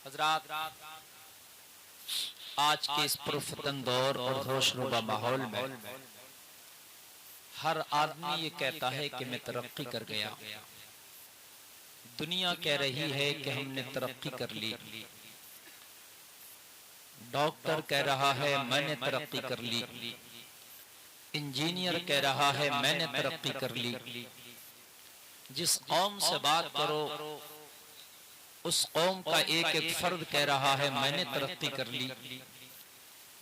हजरात, आज के इस पुरफतन दौर और जोशरुबा माहौल में हर आदमी ये कहता है कि मैं तरक्की कर गया। दुनिया कह रही है कि हमने तरक्की कर ली। डॉक्टर कह रहा है मैंने तरक्की कर ली। इंजीनियर कह रहा है मैंने तरक्की कर ली। जिस कौम से बात करो उस कौम का एक एक फर्द कह रहा है मैंने तरक्की कर ली।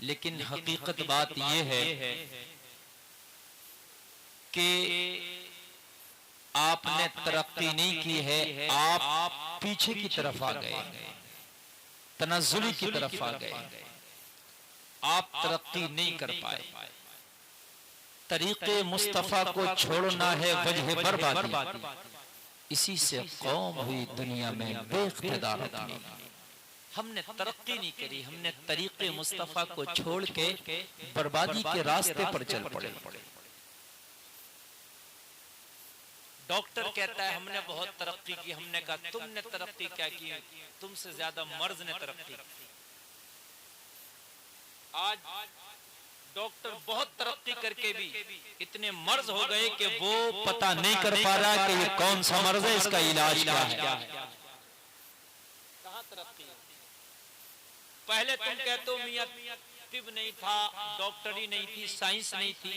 लेकिन हकीकत बात यह है कि आपने तरक्की नहीं की है, आप पीछे की तरफ आ गए, तनज़्ज़ुली की तरफ आ गए। आप तरक्की नहीं कर पाए। तरीके मुस्तफा को छोड़ना है वजह बर्बादी। इसी से कौम हुई दुनिया में बेइख्तिदार अपनी। हमने तरक्की नहीं करी, हमने तरीके मुस्तफा को छोड़ के बर्बादी के रास्ते पर चल पड़े। डॉक्टर कहता है हमने बहुत तरक्की की। हमने कहा तुमने तरक्की क्या की, तुमसे ज्यादा मर्ज ने तरक्की की। आज डॉक्टर बहुत तरक्की करके भी इतने मर्ज हो गए कि वो पता नहीं कर पा रहा कि ये कौन सा मर्ज है, इसका इलाज क्या है। कहां तरक्की? पहले तुम कहते हो मियां तिब नहीं था, डॉक्टरी नहीं थी, साइंस नहीं थी,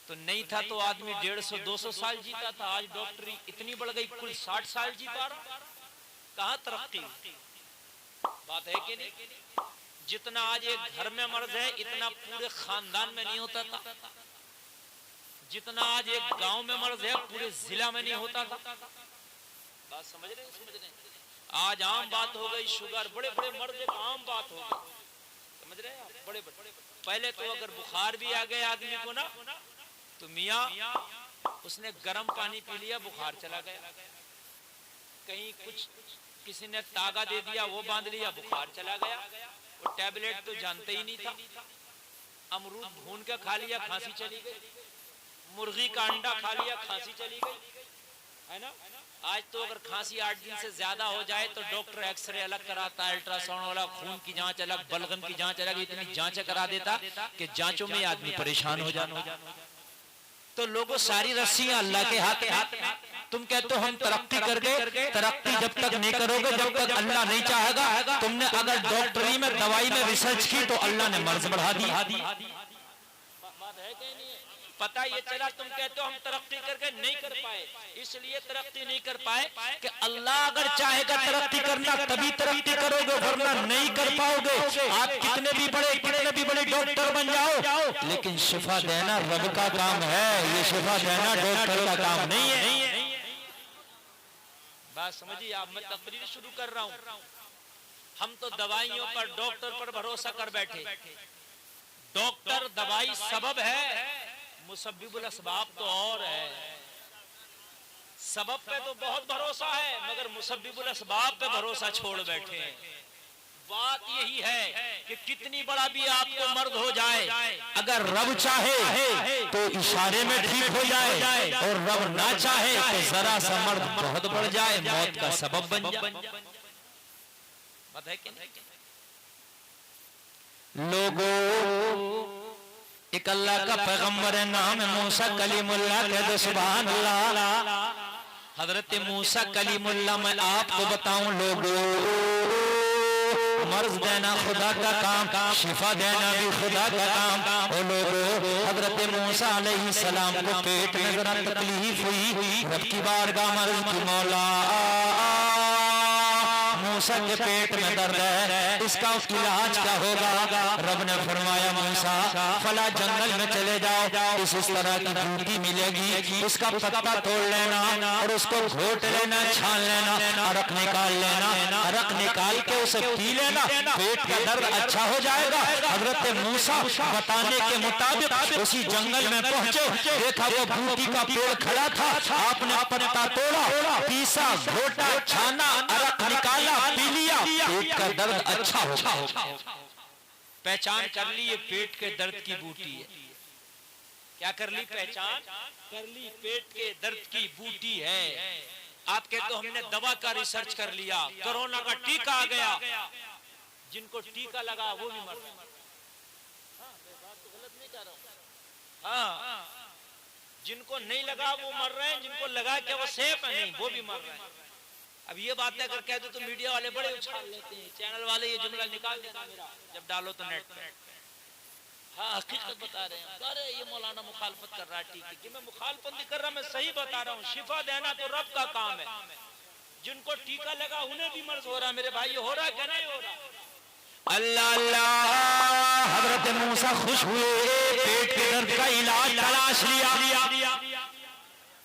तो नहीं था तो आदमी 150-200 साल जीता था। आज डॉक्टरी इतनी बढ़ गई, कुल 60 साल जीता रहा। कहां तरक्की? बात है कि नहीं? जितना आज एक घर में मर्ज है इतना पूरे खानदान में नहीं होता था। जितना आज एक गांव में मर्ज है पूरे जिला में नहीं होता था। बात समझ रहे? आज आम बात हो गई, शुगर, बड़े बड़े मर्ज एक आम बात हो गई। समझ रहे हैं आप? बड़े बड़े। पहले तो अगर बुखार भी आ गया आदमी को ना, तो मियाँ उसने गर्म पानी पी लिया, बुखार चला गया। कहीं कुछ किसी ने तागा दे दिया, वो बांध लिया, बुखार चला गया। वो टैबलेट तो जानते ही नहीं था। अमरूद भून के खा लिया, खांसी चली गई। मुर्गी का अंडा खा लिया, खांसी चली गई, है ना? आज तो अगर खांसी 8 दिन से ज्यादा हो जाए तो डॉक्टर एक्सरे अलग कराता है, अल्ट्रासाउंड वाला, खून की जांच अलग, बलगम की जांच अलग, इतनी जांचें करा देता कि जांचों में आदमी परेशान हो जाता। तो लोगों सारी रस्सियां अल्लाह के हाथ में। तुम कहते हो हम तरक्की कर गए। तरक्की जब तक नहीं करोगे जब तक अल्लाह नहीं चाहेगा। तुमने अगर डॉक्टरी में, दवाई में रिसर्च की तो अल्लाह ने मर्ज बढ़ा दी। पता ये चला तुम कहते हो हम तरक्की करके नहीं कर पाए। इसलिए तरक्की नहीं कर पाए कि अल्लाह अगर चाहेगा तरक्की करना तभी तरक्की करोगे, वरना नहीं कर पाओगे। आप कितने भी बड़े डॉक्टर बन जाओ, लेकिन शिफा देना रब का काम है। ये शिफा देना डॉक्टर का काम नहीं है। बात समझिए आप? मैं तकरीर शुरू कर रहा हूं। हम तो दवाइयों पर, डॉक्टर पर भरोसा कर बैठे। डॉक्टर दवाई सबब है, मुसब्बिबुल असबाब तो और है। सबब पे तो बहुत भरोसा है मगर मुसब्बिबुल असबाब पे भरोसा छोड़ बैठे हैं। बात यही है कि कितनी बड़ा भी आपको मर्द हो जाए, अगर रब चाहे तो इशारे में ठीक हो जाए, और रब ना चाहे तो जरा सा मर्द बहुत बढ़ जाए, मौत का सबब बन जाए। बात है कि नहीं? लोगों, एक अल्लाह का पैगंबर है, नाम है मूसा कलीमुल्लाह, कह दो सुभान अल्लाह। हजरत मूसा कलीमुल्लाह, मैं आपको बताऊं लोगों, मर्ज देना खुदा का काम, शिफा देना भी खुदा का काम। ओ लोगों, हजरत मूसा अलैहिस्सलाम को पेट में जरा तकलीफ हुई, रब की बारगाह मर्ज की, मौला मूसा के पेट में दर्द है, इसका इलाज क्या होगा? रब ने फरमाया मूसा फला जंगल में चले जाओ, इस तरह की बूटी मिलेगी, उसका पत्ता तोड़ लेना और उसको घोट लेना, छान लेना, अरक निकाल लेना, अरक निकाल के उसे पी लेना, पेट का दर्द अच्छा हो जाएगा। हजरत मूसा बताने के मुताबिक उसी जंगल में पहुंचे, देखा वो बूटी का पेड़ खड़ा था, आपने पत्ता तोड़ा, पीसा, घोटा, छाना, अरक निकाला, पी लिया, पेट का दर्द अच्छा हो। पहचान कर ली ये पेट के दर्द की बूटी है। क्या कर ली? पहचान कर ली, पेट के दर्द की बूटी है। आप कहते हो हमने दवा का रिसर्च कर लिया, कोरोना का टीका आ गया, जिनको टीका लगा वो भी मर गए। बात तो गलत नहीं कर रहा हूं। हाँ, जिनको नहीं लगा वो मर रहे हैं, जिनको लगा कि वो सेफ है नहीं वो भी मर रहे हैं। अब ये बातें अगर कह दो तो मीडिया वाले बड़े उछाल लेते हैं, चैनल वाले ये जुमला निकाल देना मेरा जब डालो तो नेट पे। हाँ, हकीकत बता रहे हैं, अरे ये मौलाना मुखालफत कर रहा है टीके की। मैं मुखालफत नहीं कर रहा, मैं सही बता रहा हूँ। शिफा देना तो रब का काम है। जिनको टीका लगा उन्हें भी मर्ज हो रहा। मेरे भाई हो रहा क्या नहीं हो रहा? अल्लाह अल्लाह, हजरत मूसा खुश हुए, पेट के दर्द का इलाज तलाश लिया।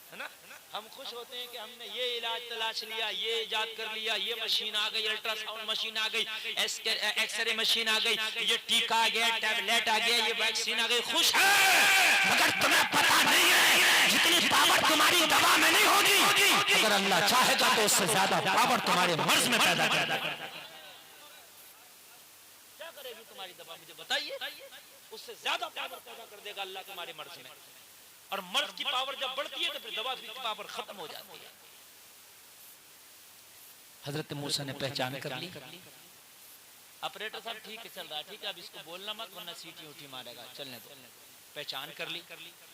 है ना? हम खुश होते हैं कि हमने ये इलाज तलाश लिया, ये इजाद कर लिया, ये मशीन आ गई, अल्ट्रासाउंड मशीन आ गई, एक्सरे मशीन आ गई, ये टीका आ गया, टैबलेट आ गया, ये वैक्सीन आ गई। खुश है, मगर तुम्हें पता नहीं है जितनी पावर तुम्हारी दवा में नहीं होगी, अगर अल्लाह चाहेगा तो उससे ज्यादा पावर तुम्हारे मर्ज में पैदा कर देगा। क्या करेगी तुम्हारी दवा मुझे बताइए? उससे ज्यादा पावर पैदा कर देगा अल्लाह तुम्हारे मर्ज में। और मर्ज की पावर जब बढ़ती है तो फिर दवा की पावर खत्म हो जाती है। हजरत मूसा ने पहचान कर ली। ऑपरेटर साहब ठीक है चल रहा है, ठीक है, अब इसको बोलना मत वरना सीटी उठी मारेगा, चलने दो। पहचान कर ली।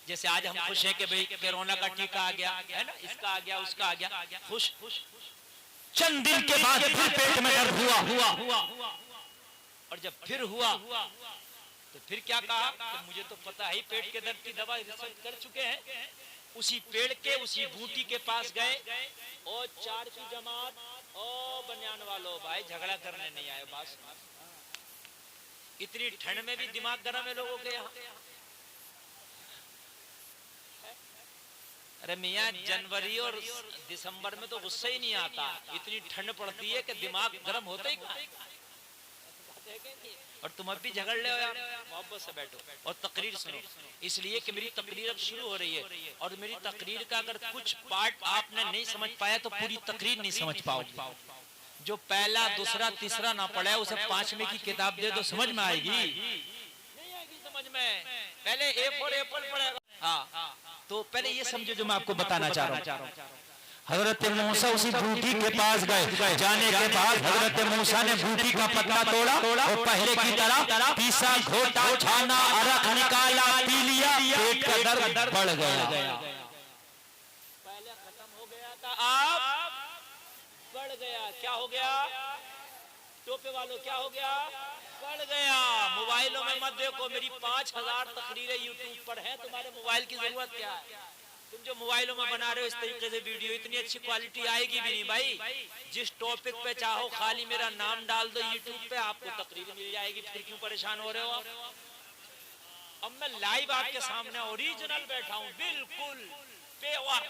जैसे आज हम खुश हैं कि भाई कोरोना का टीका आ गया है ना, इसका आ गया उसका आ गया, खुश। चंद दिन के बाद फिर पेट में दर्द हुआ। और जब फिर हुआ तो फिर क्या कहा? तो मुझे तो पता है पेट के दर्द की दवा रिसर्च कर चुके हैं। उसी पेड़ के उसी बूटी के पास गए और 4 की जमात, ओ बनियान वालों भाई झगड़ा करने नहीं आए। बस इतनी ठंड में भी दिमाग गर्म है लोगों के यहाँ। अरे मियाँ, जनवरी और दिसंबर में तो गुस्सा ही नहीं आता, इतनी ठंड पड़ती है कि दिमाग गर्म होता ही कहाँ। और तुम अब भी झगड़ ले हो यार, मोहब्बत से बैठो और तकरीर सुनो। इसलिए कि मेरी तकरीर अब शुरू हो रही है और मेरी तकरीर का अगर कुछ पार्ट आपने नहीं समझ पाया तो पूरी तकरीर नहीं समझ पाओगे। जो पहला दूसरा तीसरा ना पढ़ा उसे 5वीं की किताब दे दो, समझ में आएगी? नहीं आएगी समझ में। पहले ए फॉर एप्पल पढ़ेगा। हाँ, तो पहले ये समझो जो मैं आपको बताना चाह रहा हूँ। हजरत मूसा उसी बूटी के पास गए। जाने के बाद हजरत मूसा ने बूटी का पत्ता तोड़ा और पहले की तरह पीसा, घोटा, छाना, अरक निकाला, पी लिया। पेट का दर्द बढ़ गया। पहले खत्म हो गया था, अब बढ़ गया। क्या हो गया? टोपे वालों क्या हो गया? बढ़ गया। मोबाइलों में मत देखो, मेरी 5000 तकरीरें यूट्यूब पर है। तुम्हारे मोबाइल की जरूरत क्या है? तुम जो मोबाइलों में बना रहे हो इस तरीके से वीडियो, इतनी अच्छी क्वालिटी आएगी भी नहीं भाई। जिस टॉपिक पे चाहो खाली मेरा नाम डाल दो यूट्यूब पे, आपको तकरीर मिल जाएगी। फिर क्यों परेशान हो रहे हो आप? अब मैं लाइव आपके सामने ओरिजिनल बैठा हूँ, बिल्कुल पेवर।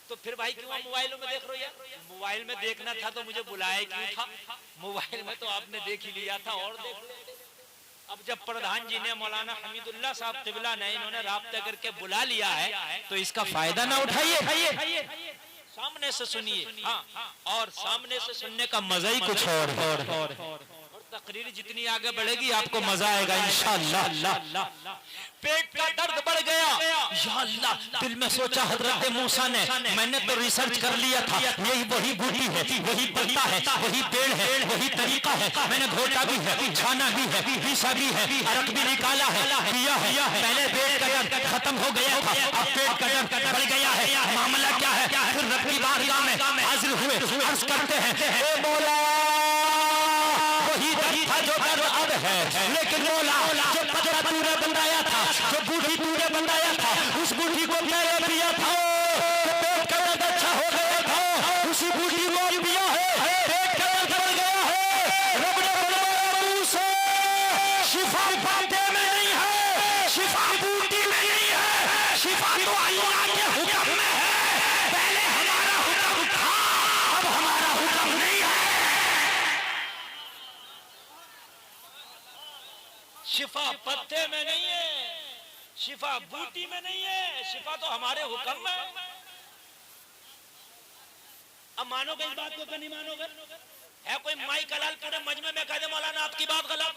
तो फिर भाई क्यों आप मोबाइलों में देख रहे हो? यार मोबाइल में देखना था तो मुझे बुलाया क्यों था? मोबाइल में तो आपने देख ही लिया था और देख लो। अब जब प्रधान जी ने मौलाना हमीदुल्लाह साहब क़िबला ने इन्होंने राब्ता करके बुला लिया है तो इसका फायदा ना उठाइए, सामने से सुनिए। हाँ, और सामने से सुनने का मजा ही कुछ और तकरीर जितनी आगे बढ़ेगी आपको मजा आएगा इंशाअल्लाह। पेट का दर्द बढ़ गया। या अल्लाह, दिल में सोचा हजरत मूसा ने, मैंने तो रिसर्च कर लिया था, यही वही बूटी है, वही पत्ता है, वही पेड़ है, वही तरीका है। मैंने घोटा भी है, छाना भी है, पीसा भी है, अरक भी निकाला है, पिया है। पहले पेट का दर्द खत्म हो गया था, अब पेट का दर्द बढ़ गया है। मामला क्या है? फिर रब की बारगाह में हाजिर हुए, अर्ज करते हैं, ए मौला, वही दर्द था जो दर्द अब है, लेकिन मौला जो पत्ता तूने बनाया था, जो बूटी तूने बनाया था, उस बूटी को मैंने पिया था, पेट का दर्द अच्छा हो गया था। उसी बूटी को पिया है, पेट का दर्द बढ़ गया है। रब ने फरमाया, मूसा, शिफा बातें में नहीं है, शिफा बूटी में नहीं है, शिफा तो अल्लाह के हुक्म में है। पहले हमारा हुक्म था, अब हमारा हुक्म नहीं है। शिफा पत्ते में नहीं है, शिफा बूटी में नहीं है, शिफा तो हमारे हुक्म में है। अब मानोगे इस बात को कि नहीं मानोगे? है कोई माई कलाल पूरे मजमे में कह दे मौलाना आपकी बात गलत?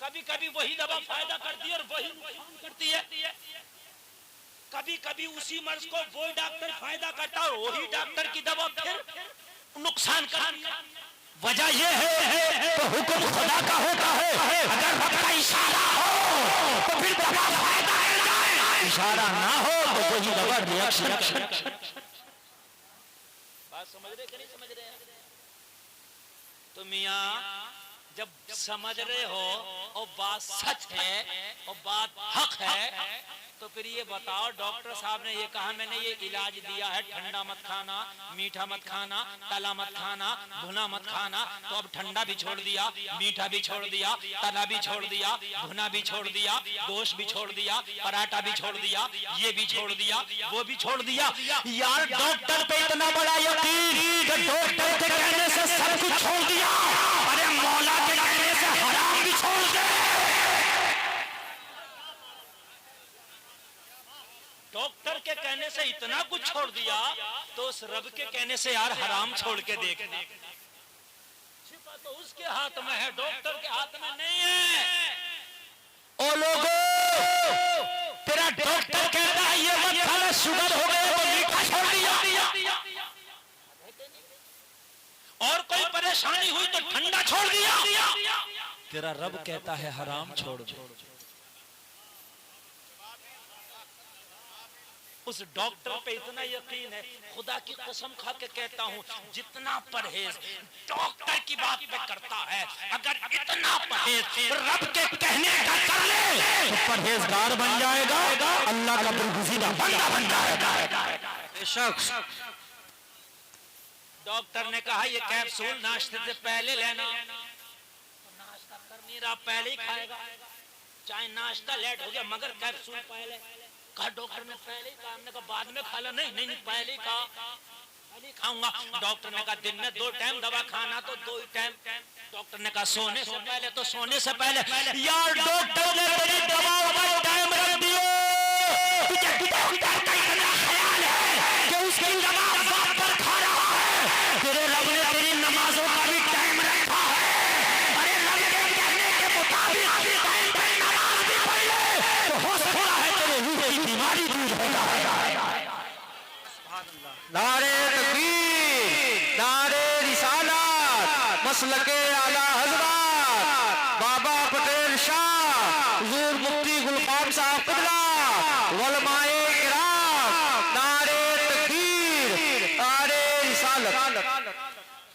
कभी कभी वही दवा फायदा करती है और वही नुकसान करती है। कभी कभी उसी मर्ज को वही डॉक्टर फायदा करता है, वही डॉक्टर की दवा फिर नुकसान करती है। वजह ये है तो हुक्म खुदा का होता है, अगर रब का इशारा हो तो फिर दवा फायदा है, इशारा ना हो तो वही दवा रिएक्शन। बात समझ रहे कि नहीं समझ रहे? तो मियां जब समझ रहे हो और बात सच है और बात हक है, तो फिर ये बताओ डॉक्टर साहब ने ये कहा, मैंने ये इलाज दिया है, ठंडा मत खाना, मीठा मत खाना, तला मत खाना, भुना मत खाना, तो अब ठंडा भी छोड़ दिया, मीठा भी छोड़ दिया, तला भी छोड़ दिया, भुना भी छोड़ दिया, गोश्त भी छोड़ दिया, पराठा भी छोड़ दिया, ये भी छोड़ दिया, वो भी छोड़ दिया। यार डॉक्टर पे इतना बड़ा यकीन कि डॉक्टर के कहने से सब कुछ छोड़ दिया, अरे मौला के कहने से हराम भी छोड़ दे। डॉक्टर के कहने से इतना कुछ छोड़ दिया, तो उस रब के कहने से यार हराम छोड़ के देख। छिपा तो उसके हाथ में है, डॉक्टर के हाथ में नहीं है। ओ लोगों, तेरा डॉक्टर कहता है ये मत खाना, शुगर हो गए तो मीठा छोड़ दिया, और कोई परेशानी हुई तो ठंडा छोड़ दिया। तेरा रब कहता है हराम छोड़ दो। उस डॉक्टर पे इतना यकीन है, खुदा की कसम खा के कहता हूँ, जितना परहेज डॉक्टर की बात पे करता है, अगर इतना परहेज रब के कहने का कर ले तो परहेजगार बन जाएगा, अल्लाह का बरगुज़ीदा बंदा बन जाएगा। बेशक डॉक्टर ने कहा ये कैप्सूल नाश्ते से पहले लेना, तो नाश्ता कर नहीं रहा, पहले ही खाएगा, चाहे नाश्ता लेट हो गया मगर कैप्सूल पहले। कहा डॉक्टर ने पहले ही कहा, हमने कहा बाद में खा लो, नहीं नहीं पहले ही कहा, पहले ही खाऊंगा। डॉक्टर ने कहा दिन में 2 टाइम दवा खाना, तो 2 टाइम। डॉक्टर ने कहा सोने से पहले, तो सोने से पहले। यार डॉक्टर ने तेरी दवा पर टाइम रख दिया, तुझे डॉक्टर का इतना ख्याल है कि उसकी दवा वक्त पर खा रहा है। तेरे रब ने तेरी नमाजों का भी टाइम रखा है, अरे रब के कहने के मुताबिक टाइम पे नमाज भी पढ़ ले तो हो सकता है तेरे रूह की बीमारी दूर हो जाए। नारे तकबीर, नारे रिसालत, मसलके आला हज़रत बाबा पटेल शाह, हुज़ूर मुफ्ती गुलफाम साहब क़िबला, उलमाए किराम, नारे तकबीर, नारे रिसालत।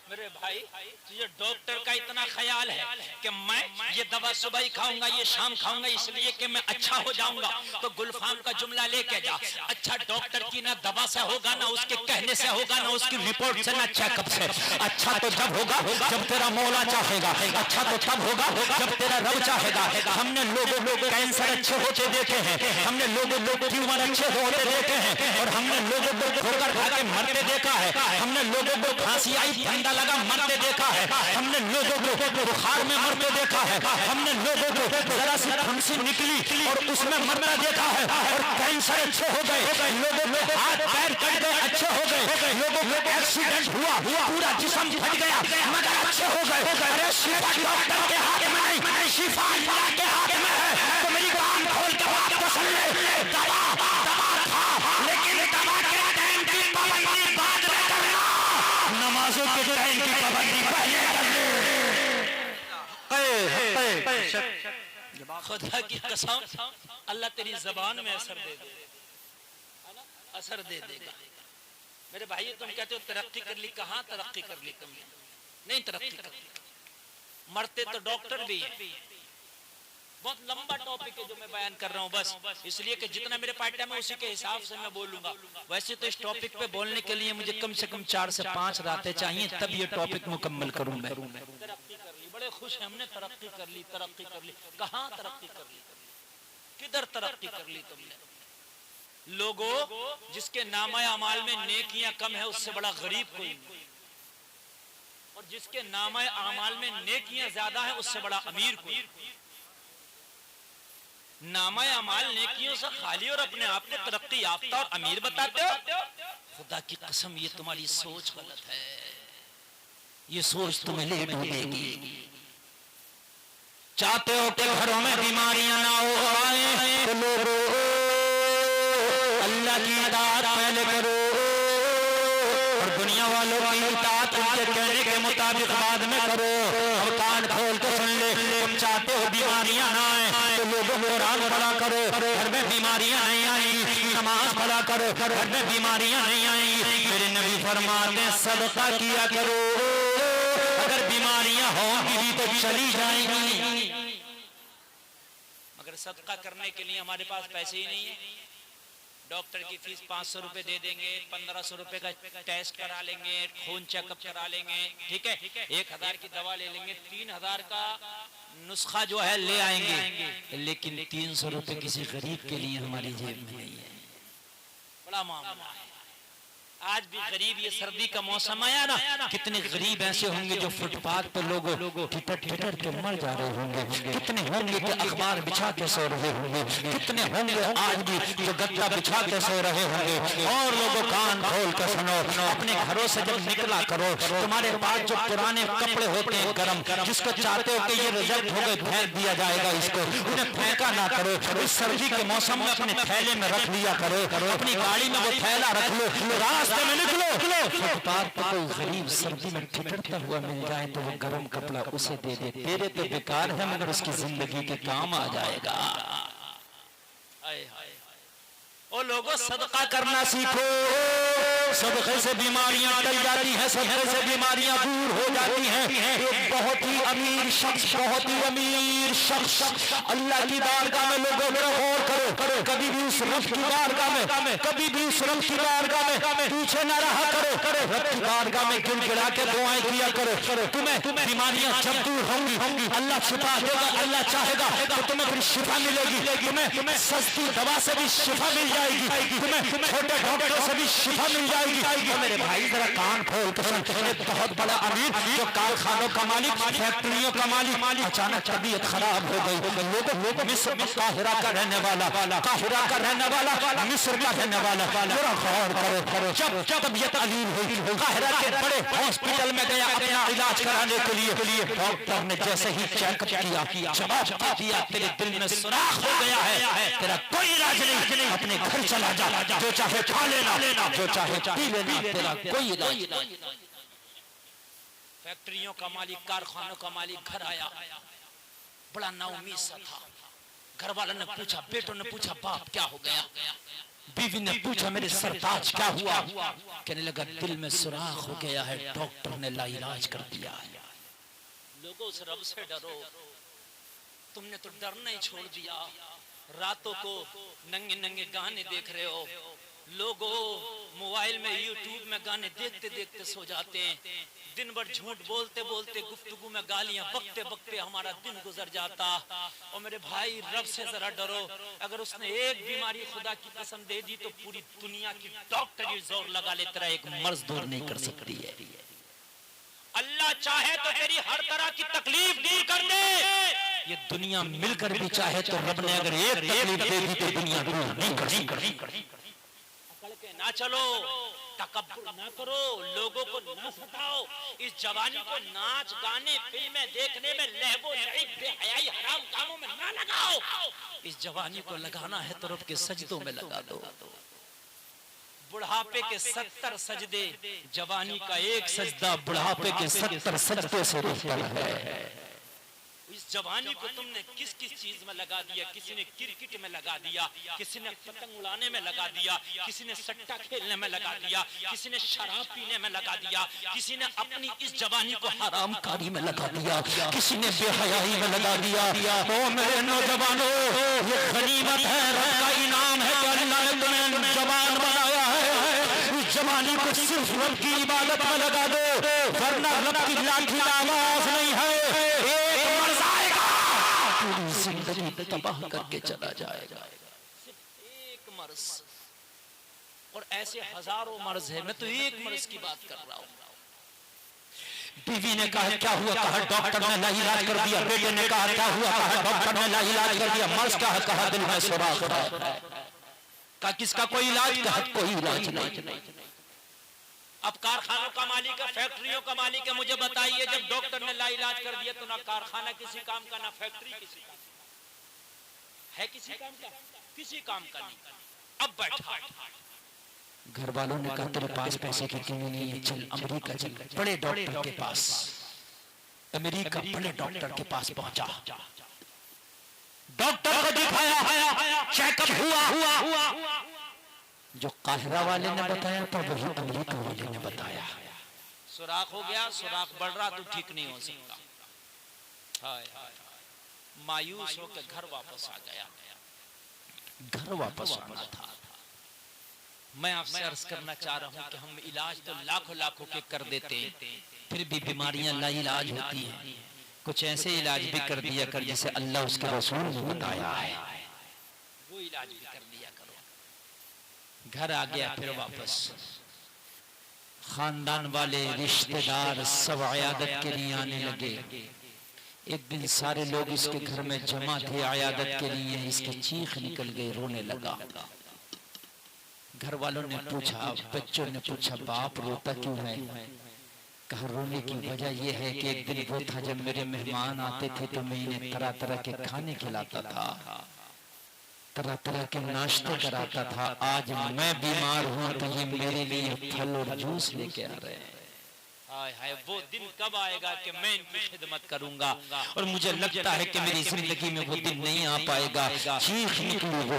मेरे भाई, तुझे डॉक्टर का इतना ख्याल है कि मैं ये दवा सुबह ही खाऊंगा, ये शाम खाऊंगा, इसलिए कि मैं अच्छा हो जाऊंगा, तो गुलफाम का जुमला लेके जा। अच्छा डॉक्टर की ना दवा से होगा, ना उसके कहने से होगा, ना उसकी रिपोर्ट से, ना चेकअप से। अच्छा तो जब होगा जब तेरा मौला चाहेगा, अच्छा तो तब होगा जब तेरा रब चाहेगा। हमने लोगों कैंसर अच्छे होते देखे हैं, हमने लोगों ट्यूमर अच्छे होते देखे हैं, और हमने लोगों को ठोकर खा के मरते देखा है, हमने लोगों को फांसी आई ठंडा लगा मरते देखा है, हमने लोगों को बुखार में मरते देखा है, हमने लोगों को जरा सी फंसी निकली और उसमें मरना देखा है, और कैंसर अच्छे हो गए, लोगों के हाथ पैर कट गए अच्छे हो गए, लोगों को एक्सीडेंट हुआ पूरा जिस्म फट गया मगर अच्छे हो गए। अरे शिफा डॉक्टर के हाथ में नहीं, शिफा अल्लाह के हाथ में है। तो मेरी कान खोल के बात को सुन ले, दवा था लेकिन दवा के टाइम की पाबंदी बाद में करना, नमाजों के टाइम की पाबंदी पहले कर ले। खुदा की कसम अल्लाह तेरी जबान में असर दे दे, असर दे देगा। मेरे भाई तुम कहते हो तरक्की कर ली, कहाँ तरक्की कर ली तुमने? नहीं तरक्की कर ली, मरते तो डॉक्टर भी है। बहुत लंबा टॉपिक है जो मैं बयान कर रहा हूँ, बस इसलिए कि जितना मेरे पास टाइम है उसी के हिसाब से मैं बोलूंगा। वैसे तो इस टॉपिक पे बोलने के लिए मुझे कम से कम 4 से 5 रातें चाहिए, तब ये टॉपिक मुकम्मल करूँ मैं। तरक्की कर ली, बड़े खुश हैं हमने, तरक्की कर ली, तरक्की कर ली। कहाँ तरक्की कर ली, किधर तरक्की कर ली तुमने? लोगों जिसके नामा अमाल में नेकियां कम है उससे बड़ा गरीब कोई नहीं, और जिसके नामा अमाल में नेकियां ज्यादा है उससे बड़ा अमीर कोई नहीं। नामा अमाल नेकियों से खाली और अपने आप को तरक्की याफ्ता और अमीर बताते हो? खुदा की कसम ये तुम्हारी सोच गलत है, ये सोच तुम्हें ले डूबेगी। चाहते हो कि घरों में बीमारियां ना हो आए, तो लोगों अल्लाह की इताअत पहले करो और दुनिया वालों की इताअत उनके कहने के मुताबिक बाद में करो। अब कान खोल के सुन ले, तुम चाहते हो बीमारियां ना आए तो लोगों को कुरान पढ़ा करो, घर में बीमारियां नहीं आएंगी। नमाज पढ़ा करो, घर में बीमारियां नहीं आएंगी। मेरे नबी फरमाते हैं सदका किया करो, अगर बीमारियां होंगी भी तो चली जाएंगी। मगर सदका करने के लिए हमारे पास पैसे ही नहीं है। डॉक्टर की फीस 500 रुपए दे देंगे, 1500 रुपए का टेस्ट करा लेंगे, खून चेकअप करा लेंगे, ठीक है, 1000 की दवा ले लेंगे, 3000 का नुस्खा जो है ले आएंगे, लेकिन 300 रुपए किसी गरीब के लिए हमारी जेब में नहीं है। बड़ा मामला है। आज भी गरीब, ये सर्दी का मौसम आया ना, कितने गरीब ऐसे होंगे जो फुटपाथ पे लोगों ठिठर ठिठर के मर जा रहे होंगे, कितने होंगे कि अखबार बिछा के सो रहे होंगे, कितने होंगे आज भी जो गद्दा बिछा के सो रहे होंगे। और लोगों कान खोल कर सुनो, अपने घरों से जब निकला करो, तुम्हारे पास जो पुराने कपड़े होते हैं गरम, जिसको चाहते हो कि ये रिजेक्ट हो गए फेंक दिया जाएगा, इसको उन्हें फेंका ना करो। इस सर्दी के मौसम में अपने थैले में रख लिया करो, अपनी गाड़ी में वो थैला रख लो, रास्ते में निकलो। फुटपाथ पर कोई गरीब सर्दी में ठिठरता हुआ मिल जाए तो वो गर्म कपड़ा उसे दे दे। तेरे तो बेकार है मगर उसकी जिंदगी के काम आ जाएगा। ओ लोगों, सदका करना सीखो। सदके से बीमारियां टल जाती हैं, सदके से बीमारियां दूर हो जाती हैं। एक बहुत ही अमीर शख्स, बहुत ही अमीर शख्स अल्लाह की बारगाह में लोगों को गौर करो, कभी भी उस रब की बारगाह में, कभी भी उस रब की बारगाह में पीछे न रहा करो। रब की बारगाह में गिड़गिड़ा के दुआएं किया करो। तुम्हें बीमारियां जब दूर होंगी, अल्लाह शिफा देगा, अल्लाह चाहेगा तो तुम्हें फिर शिफा मिलेगी। तुम्हें सस्ती दवा से भी शिफा मिल जाएगी, तुम्हें छोटे डॉक्टरों से भी शिफा मिल जाएगी। तो मेरे भाई जरा कान खोल कर सुन, एक बहुत बड़ा अमीर जो कारखानों का मालिक, फैक्ट्रियों का मालिक, अचानक तबीयत खराब हो गई। लोगों मिस्र में काहिरा का रहने वाला, काहिरा का रहने वाला, मिस्र का रहने वाला, जरा गौर करो। जब तबीयत अलीम हुई, काहिरा के बड़े हॉस्पिटल में गया अपना इलाज कराने के लिए। डॉक्टर ने जैसे ही चेकअप किया, जवाब दिया तेरे दिल में सुराख हो गया है, तेरा कोई इलाज नहीं, अपने घर चला जा, जो चाहे खा लेना, जो चाहे पी लेना, तेरा कोई इलाज नहीं। फैक्ट्रियों का मालिक, कारखानों का मालिक घर आया, बड़ा नाउमीद सा था। घर वालों ने पूछा, बेटों ने पूछा, बाप क्या हो गया? बीवी ने पूछा, मेरे सरताज क्या हुआ? कहने लगा, दिल में सुराख हो गया है, डॉक्टर ने लाइलाज कर दिया है। लोगों से रब से डरो, तुमने तो डरना ही छोड़ दिया। रातों को नंगे नंगे गाने देख रहे हो, लोगों मोबाइल में यूट्यूब में गाने देखते देखते सो जाते हैं। दिन भर झूठ बोलते बोलते, गुफ्तगू में गालियां बकते बकते हमारा दिन गुजर जाता। और मेरे भाई, रब से जरा डरो। अगर उसने एक बीमारी खुदा की कसम दे दी तो पूरी दुनिया की डॉक्टरी जोर लगा ले, तेरा एक मर्ज दूर नहीं कर सकती है। अल्लाह चाहे तो तेरी हर तरह की तकलीफ दूर कर दे। ये दुनिया मिलकर भी चाहे तो रब ने अगर एक तकलीफ दे दी तो दुनिया दूर नहीं कर सकती। ना चलो, तकब्बुर ना करो, लोगों को ना सताओ। इस जवानी को नाच गाने फिल्में देखने में, लहबो लड़ाई बेहयाई हराम कामों में ना लगाओ। इस जवानी को लगाना है तो रब के सजदों में लगा दो। बुढ़ापे के 70 सजदे, जवानी का एक सजदा बुढ़ापे के 70 सजदे से बेहतर है। इस जवानी को तुमने किस किस चीज में लगा दिया? किसी ने क्रिकेट में लगा दिया, किसी ने पतंग उड़ाने में लगा दिया, किसी ने सट्टा खेलने में लगा दिया, किसी ने शराब पीने में लगा दिया, किसी ने अपनी इस जवानी को हरामकारी में लगा दिया, किसी ने बेहयाई में लगा दिया। ओ मेरे नौजवानों, ये गनीमत है, रब का इनाम है कि अल्लाह ने तुम्हें जवान बनाया है। इस जवानी को सिर्फ रब की इबादत में लगा दो, वरना रब की लाठी आवाज नहीं है, जिंदगी तबाह करके चला जाएगा। एक मर्ज, और ऐसे हजारों मर्ज है, मैं तो एक मर्ज की बात कर रहा हूँ। बीवी ने कहा क्या हुआ? कहा डॉक्टर ने लाइलाज कर दिया। बेटे ने कहा क्या हुआ? कहा डॉक्टर ने लाइलाज कर दिया। मर्ज क्या है? कहा दिल में सुराख है। कहा किसका कोई इलाज? कहा कोई इलाज नहीं। अब कारखानों का मालिक है, फैक्ट्रियों का मालिक है, मुझे बताइए, जब डॉक्टर ने लाइलाज कर दिया तो ना कारखाना किसी काम का, ना फैक्ट्री किसी काम है, किसी काम का, किसी काम का नहीं। अब बैठा। घर वालों ने कहा तेरे पास पैसे की कमी नहीं है, चल अमेरिका चल। बड़े डॉक्टर के पास, अमेरिका बड़े डॉक्टर के पास पहुंचा, डॉक्टर को दिखाया, चेकअप हुआ। जो काहिरा वाले ने बताया था वही अमेरिका वाले ने बताया। सुराख हो गया, सुराख बढ़ रहा तो ठीक नहीं हो सकता। हाय मायूस होकर घर वापस आ गया। घर वापस आना था। मैं आपसे अर्ज करना चाह रहा हूं कि हम इलाज तो लाखों लाखों के कर देते हैं, फिर भी बीमारियां लाइलाज होती हैं। कुछ ऐसे इलाज भी कर दिया कर जैसे अल्लाह उसके रसूल ने बताया है, वो इलाज भी कर लिया करो। घर आ गया फिर वापस। खानदान वाले रिश्तेदार सब अयादत के लिए आने लगे। एक दिन सारे लोग इसके घर में जमा थे अयादत के लिए। इसकी चीख निकल गई, रोने लगा। घर वालों ने पूछा, बच्चों ने पूछा, बाप रोता क्यों है? कहा रोने की वजह यह है कि एक दिन वो था जब मेरे मेहमान आते थे तो मैं इन्हें तरह तरह के खाने खिलाता था, तरह तरह के नाश्ते कराता था। आज मैं बीमार हूं तो ये मेरे लिए फल और जूस लेके आ रहे हैं। हाय हाय वो दिन कब आएगा कि मैं इनकी खिदमत करूंगा? और मुझे लगता है कि मेरी जिंदगी में वो दिन नहीं आ पाएगा। चीख निकली वो।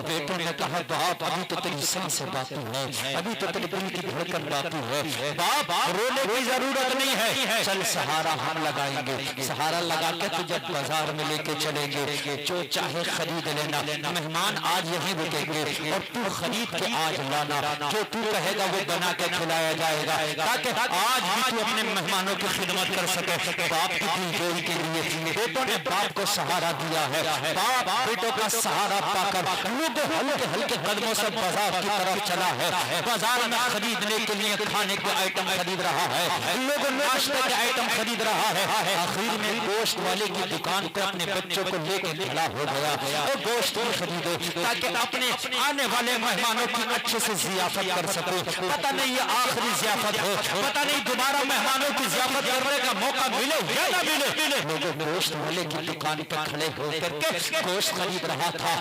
बेटों ने कहा बाप अभी तो तेरी सांसें बाकी है, अभी तो तेरे दिल की धड़कन बाकी है। बाप रोने की जरूरत नहीं है, चल सहारा हम लगाएंगे। सहारा लगा के तुझे बाजार में लेके चलेंगे, जो चाहे खरीद लेना। मेहमान आज यहीं रुकेंगे और तू खरीद के आज लाना, जो तू कहेगा वो बना के खिलाया जाएगा, ताकि आज भी तू अपने मेहमानों की खिदमत कर सके। बाप की जोड़ी के लिए बेटों ने बाप को सहारा दिया है। बाप बेटों का सहारा पाकर लोगों हल्के हल्के कदमों से बाजार की तरफ चला है। बाजार में खरीदने के लिए खाने के आइटम खरीद रहा है, लोगों नाश्ते के आइटम खरीद रहा है। आखिर में गोश्त वाले की दुकान पर अपने बच्चों को लेकर खड़ा हो गया और गोश्त भी खरीदो ताकि अपने आने वाले मेहमानों की अच्छे से जियाफत कर सको। पता नहीं ये आखिरी जियाफत हो, पता नहीं दोबारा मेहमानों की जियाफत करने का मौका मिले या ना मिले। लोगों गोश्त वाले की दुकान पर खड़े होकर के गोश्त खरीद रहा था।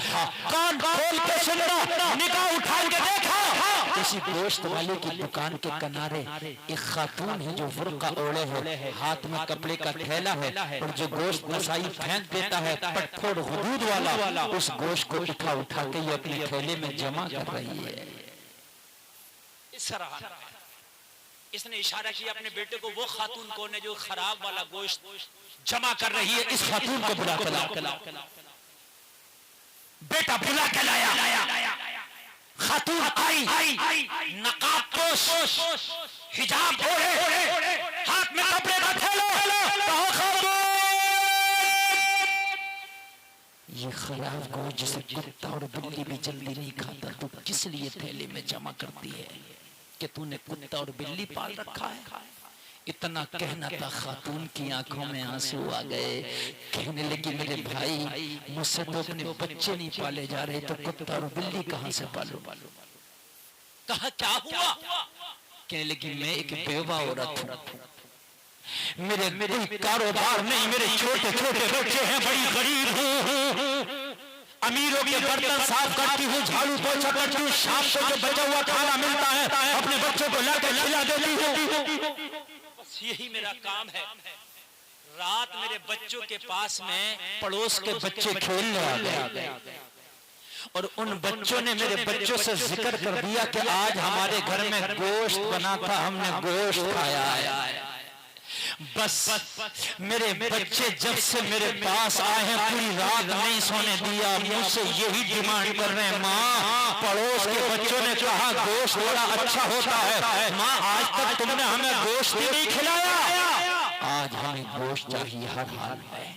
कान खोल के सुना, निगाह उठा के देखा, इसी गोश्त वाले की दुकान के किनारे एक खातून है जो बुर्का ओढ़े है, हाथ में कपड़े का थैला है और जो गोश्त नसाई फेंक देता है पटखोड़ हुदूद वाला, उस गोश्त को उठा उठा के ये अपने थैले में जमा कर रही है। इस तरह इसने इशारा किया अपने बेटे को, वो खातून कौन है जो खराब वाला गोश्त जमा कर रही है? इस खातून को बुला के लाओ। बेटा बुला के लाया। खातून आई, नकाबपोश, हिजाब ओढ़े, हाथ में कपड़े का थैला। ये खराब गोश्त जिसे कुत्ता और बिल्ली भी जल्दी नहीं खाता, तू किस लिए थैले में जमा करती है? कि तूने कुत्ता और बिल्ली पाल रखा है? इतना कहना था, खातून की आंखों में आंसू आ गए। कहने लगी मेरे भाई मुझसे तो अपने बच्चे नहीं पाले जा रहे, तो कुत्ता और बिल्ली कहां से पालू? कहा क्या हुआ? कहने लगी मैं एक बेवा औरत हूं, मेरे कोई कारोबार नहीं, मेरे छोटे छोटे बच्चे हैं, बड़ी गरीब हूँ। अमीरों के बर्तन साफ करती हूँ, झाड़ू पोछा करती हूँ, शाम को जो बचा हुआ खाना मिलता है अपने बच्चों को लाकर खिला देती हूँ। बस यही मेरा काम है। रात मेरे बच्चों के पास में पड़ोस के बच्चे खेलने आ गए और उन बच्चों ने मेरे बच्चों से जिक्र कर दिया कि आज हमारे घर में गोश्त बना था, हमने गोश्त खाया है। बस मेरे बच्चे जब से मेरे पास आए हैं पूरी रात नहीं सोने दिया, मुझसे यही डिमांड कर रहे हैं, माँ पड़ोस के बच्चों ने कहा गोश्त बड़ा अच्छा होता है, माँ आज तक तुमने हमें गोश्त ही नहीं खिलाया, आज हमें गोश्त चाहिए हर हाल में।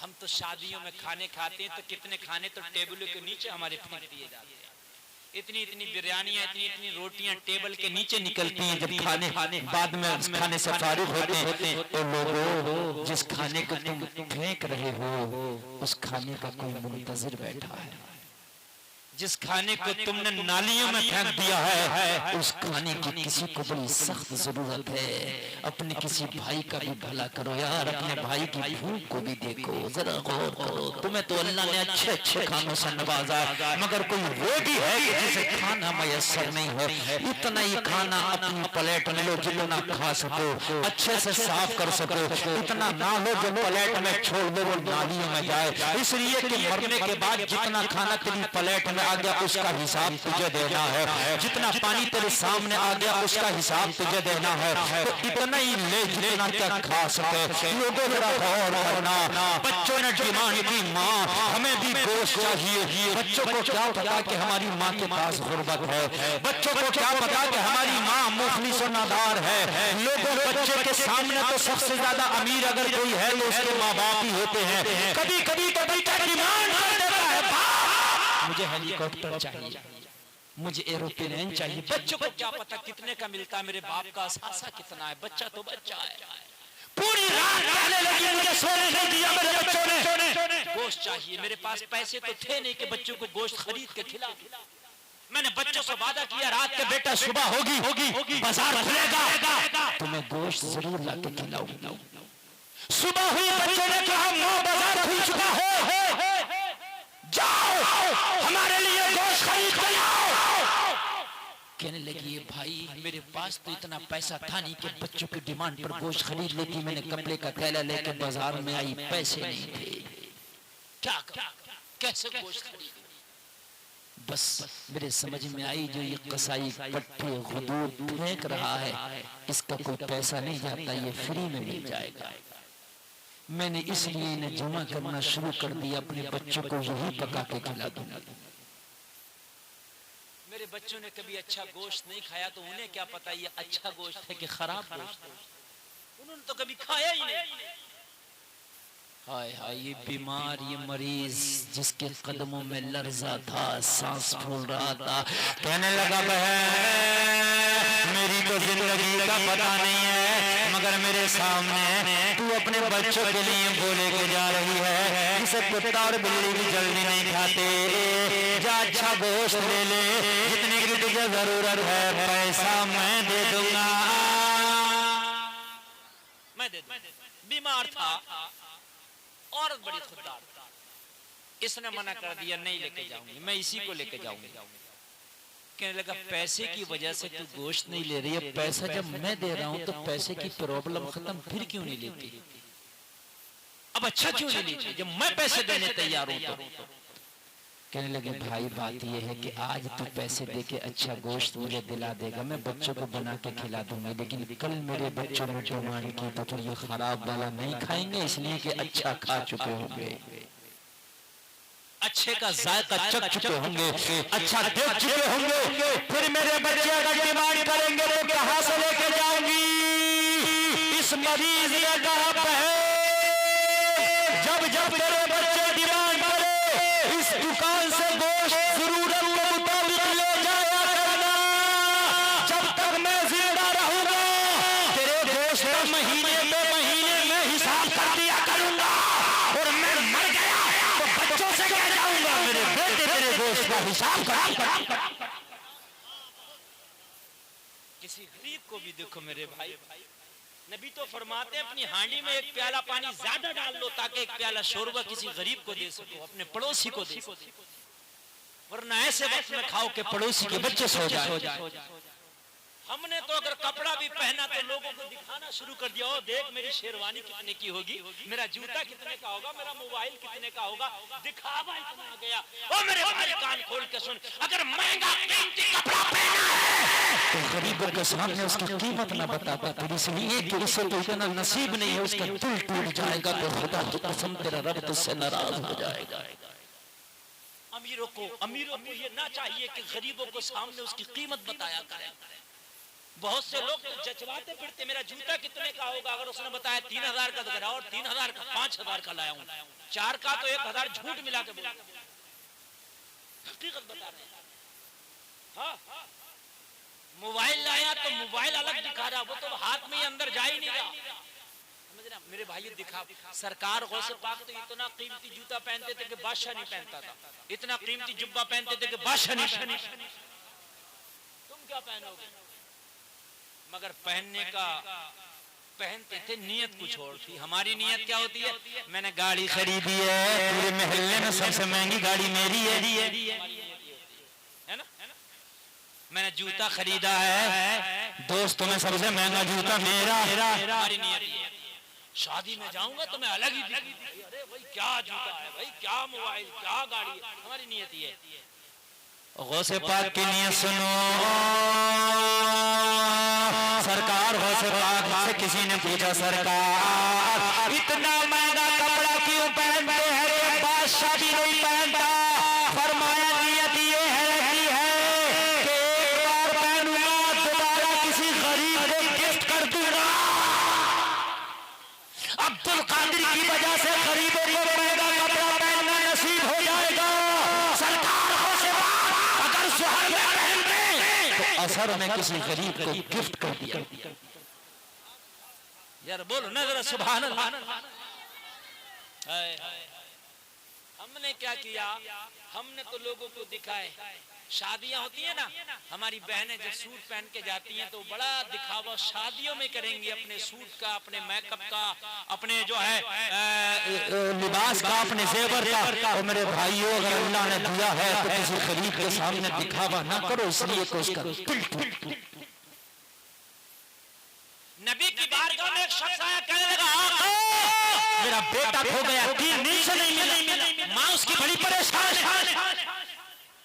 हम तो शादियों में खाने खाते हैं तो कितने खाने तो टेबलों के नीचे हमारे फेंक दिए जाते हैं। इतनी इतनी बिरयानियां, इतनी इतनी रोटियां टेबल के नीचे निकलती हैं। जब खाने बाद में खाने से फारिग होते हैं तो लोगों जिस खाने को तुम फेंक रहे हो उस खाने का कोई मुंतजिर बैठा है। जिस खाने को तुमने नालियों में फेंक दिया है उस खाने की किसी को बड़ी सख्त जरूरत है। अपने किसी भाई का भी भला करो यार, अपने भाई की भूख को भी देखो, जरा गौर करो। तुम्हें तो अल्लाह ने अच्छे अच्छे खानों से नवाजा, मगर कोई रोगी है कि जिसे खाना मयसर नहीं हो। इतना ही खाना अपनी प्लेट में लो जितना खा सको, अच्छे से साफ कर सको। इतना ना हो जो प्लेट में छोड़ दो वो नालियों में जाए, इसलिए कि मरने के बाद जितना खाना तेरी प्लेट में आ गया उसका हिसाब तुझे देना है, जितना पानी तेरे सामने आ गया उसका हिसाब तुझे देना है। तो इतना ही ले जितना क्या खा सके। लोगों जरा गौर करना, बच्चों ने डिमांड की माँ हमें भी गोश्त चाहिए। बच्चों को क्या पता कि हमारी माँ के पास गुर्बत है, बच्चों को क्या पता कि हमारी माँ मुफलिस और नादार है। लोगों बच्चे के सामने तो सबसे ज्यादा अमीर अगर कोई है तो उसके माँ बाप ही होते हैं। कभी कभी तो बच्चा डिमांड कर देता है, मुझे हेलीकॉप्टर चाहिए, मुझे एरोप्लेन चाहिए। बच्चों को क्या पता कितने का मिलता है, मेरे बाप का सासा कितना है। बच्चा तो बच्चा है। पूरी रात कहने लगी मुझे सोने नहीं दिया मेरे बच्चों ने। गोश्त चाहिए। मेरे पास पैसे तो थे नहीं कि बच्चों को गोश्त खरीद के खिला। मैंने बच्चों से वादा किया रात के बेटा सुबह होगी बाजार खुलेगा तुम्हें गोश्त जरूर ला के खिलाऊंगा। सुबह हुई, बच्चों ने कहा माँ बाजार खुल चुका है, जाओ हमारे लिए गोश्त खरीद कर लाओ। कहने लगी ये भाई मेरे पास तो इतना पैसा था नहीं कि बच्चों की डिमांड पर गोश्त खरीद लेती। मैंने कपड़े का थैला लेकर बाजार में आई, पैसे नहीं थे, क्या कैसे गोश्त खरीद। बस मेरे समझ में आई जो ये कसाई पट्टे हुदूद फेंक रहा है इसका कोई पैसा नहीं जाता, ये फ्री में मिल जाएगा। मैंने इसलिए इन्हें जमा करना शुरू कर दिया, अपने बच्चों को यही पका के खिला दूंगा। मेरे बच्चों ने कभी अच्छा गोश्त नहीं खाया तो उन्हें क्या पता ये अच्छा गोश्त है कि खराब गोश्त है। उन्होंने तो कभी खाया ही नहीं। हाय हाय ये बीमार, ये मरीज जिसके कदमों में लर्जा था, सांस फूल रहा था, कहने लगा बहन मेरी तो जिंदगी का पता नहीं है, मगर मेरे सामने तू अपने बच्चों के लिए बोले के जा रही है जिसे कुत्ता और बिल्ली भी जल्दी नहीं खाते। जा अच्छा गोश्त ले ले, जितने की तुझे जरूरत है पैसा मैं दे दूंगा। मैं दे दूंगा। बीमार था, औरत बड़ी खुददार, इसने मना कर दिया नहीं लेके जाऊंगी, मैं इसी को लेके जाऊंगी। कहने लगा पैसे की वजह से तू गोश्त नहीं ले रही है, पैसा जब मैं दे रहा हूं तो पैसे की प्रॉब्लम खत्म फिर क्यों नहीं लेती? अब अच्छा क्यों नहीं लेती जब मैं पैसे देने तैयार हूं तो? कहने लगे भाई बात यह है कि आज तू पैसे देके अच्छा गोश्त मुझे दिला देगा, मैं बच्चों को बना के खिला दूंगा, लेकिन कल मेरे बच्चों ने डिमांड की तो फिर ये खराब वाला नहीं खाएंगे, इसलिए कि अच्छा खा चुके होंगे, अच्छे का जायका चख चुके होंगे, अच्छा देख चुके होंगे। फिर मेरे बच्चे अगर डिमांड करेंगे तो कहां से लेके जाऊंगी? इस मरीज ने कहा जब जब तेरे बच्चे डिमांड करे इस दुकान से गोश्त जरूरत के मुताबिक ले जाया करना। जब तक मैं जिंदा रहूंगा तेरे गोश्त का महीने में हिसाब कर दिया करूंगा, और मैं मर गया तो बच्चों से कह जाऊंगा मेरे बेटे तेरे गोश्त का हिसाब कर। किसी गरीब को भी देखो मेरे भाई, नबी तो फरमाते हैं अपनी हांडी में एक प्याला पानी ज्यादा डाल लो ताकि एक प्याला शोरबा किसी गरीब को दे सको, अपने पड़ोसी को दे सको, वरना ऐसे वक्त में खाओ कि पड़ोसी के बच्चे सो जाए। हमने तो अगर कपड़ा भी पहना तो लोगों को दिखाना शुरू कर दिया, ओ देख मेरी शेरवानी कितने की होगी, मेरा जूता कितने का होगा, मेरा मोबाइल कितने का होगा, दिखावा इतना आ गया। ओ मेरे भाई कान खोल के सुन, अगर महंगा कीमती कपड़ा पहना है तो गरीबों के सामने उसकी कीमत न बताता, फिर इसलिए कि उसे तो इतना नसीब नहीं है, उसका दिल टूट जाएगा तो खुदा की कसम तेरा रब तुझसे नाराज हो जाएगा। अमीरों को ये ना चाहिए कि गरीबों को सामने उसकी कीमत बताया करें। बहुत से लोग तो जचवाते फिरते मेरा जूता कितने का होगा, अगर उसने बताया 3000 का तो कह रहा और 3000 का 5000 का लाया हूं, 4 का तो 1000 झूठ मिला के बोला, हकीकत बता रहे हैं। हाँ, मोबाइल लाया तो मोबाइल अलग दिखा रहा, वो तो हाथ में अंदर जा ही नहीं रहा। समझ रहे मेरे भाई, दिखा सरकार गौसे पाक तो इतना कीमती जूता पहनते थे कि बादशाह नहीं पहनता था, इतना कीमती जुब्बा पहनते थे कि बादशाह नहीं पहनता। तुम क्या पहनोगे? मगर पहनने का पहनते थे, नियत कुछ और थी। हमारी नियत क्या होती है? मैंने गाड़ी खरीदी है, पूरे मोहल्ले में सबसे महंगी गाड़ी मेरी है ना। मैंने जूता खरीदा है, दोस्तों में सबसे महंगा जूता मेरा। हमारी नियत है। शादी में जाऊंगा तो मैं अलग ही दिखूंगा। अरे भाई क्या जूता है, भाई क्या मोबाइल, क्या गाड़ी है। हमारी नियत ये है। गौसे पाक की नियत सुनो। सरकार गौसे पाक से किसी ने पूछा, सरकार इतना महंगा कपड़ा क्यों पहनते हैं, बादशाह भी नहीं पहनता। फरमाया नियत ये है कि एक बार पहनूंगा, दोबारा किसी गरीब को गिफ्ट कर दूंगा। अब्दुल कादिर की वजह से गरीबों को महंगा कपड़ा पहनना नसीब हो जाएगा। सरकार गौसे पाक अगर सुहाग में पहन दे तो असर में किसी गरीब को गिफ्ट कर दिया। यार बोलो ना जरा सुभान अल्लाह। हमने क्या किया? हमने तो लोगों को दिखाए। शादियां होती है ना, हमारी बहनें जब सूट पहन के जाती हैं तो बड़ा दिखावा शादियों में करेंगी, अपने सूट का, अपने मेकअप का, अपने जो है लिबास का, अपने जेवर का। और मेरे भाइयों, अगर अल्लाह ने दिया है तो किसी गरीब के सामने दिखावा ना करो, इसलिए तो उसका दिल टूट। नबी की बारगाह में एक शख्स आया, कहने लगा मेरा बेटा खो गया, 3 दिन से नहीं मिला, माँ उसकी बड़ी परेशान है।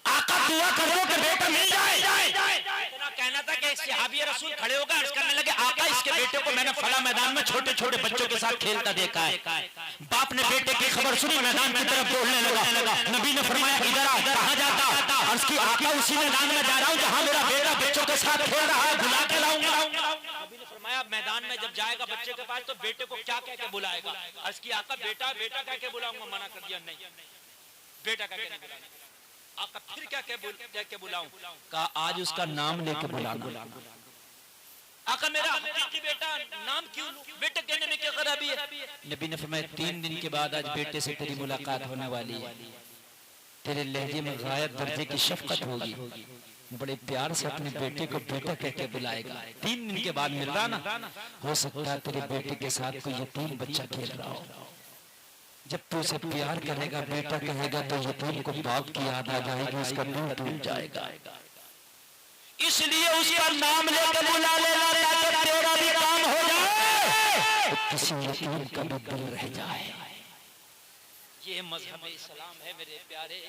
आका दुआ करो कि बेटा मिल जाए। इतना कहना था कि सहाबी रसूल खड़े होकर अर्ज करने लगे, आका इसके बेटे को मैंने फला मैदान में छोटे छोटे बच्चों के साथ खेलता देखा है। बाप ने बेटे की खबर सुनी, मैदान की तरफ दौड़ने लगा। नबी ने फरमाया इधर आ, कहाँ जाता? अर्ज की आका उसी मैदान में जा रहा हूँ जहाँ मेरा बेटा बच्चों के साथ खेल रहा है, बुला के लाऊंगा। मैदान में जब जाएगा बच्चे के पास तो बेटे को क्या कह के बुलाएगा? अर्ज की आका बेटा बेटा कह के बुलाऊंगा। मना कर दिया, नहीं बेटा कह के नहीं बुलाऊंगा। आका फिर क्या कह के बुलाऊं? कहा आज उसका नाम लेके बुलाना। आका मेरा हकीकी बेटा, नाम क्यों लूं? बेटे कहने में क्या खराबी है? नबी ने फरमाया 3 दिन के बाद आज बेटे से तेरी मुलाकात होने वाली है, तेरे लहजे में गायब दर्जे की शफकत होगी, बड़े प्यार से अपने बेटे को बेटा कह के बुलाएगा। 3 दिन के बाद मिल रहा ना, हो सकता है तेरे बेटे के साथ कोई यतीम बच्चा खेल रहा हो। जब तू उसे प्यार करेगा, बेटा कहेगा, तो यतीम को बाप की याद आ जाएगी, उसका दिल टूट जाएगा। इसलिए उसका नाम लेकर बुला लेना ताकि तेरा भी काम हो जाए, तो किसी यतीम का भी दिल रह जाए। ये मजहब इस्लाम है मेरे प्यारे।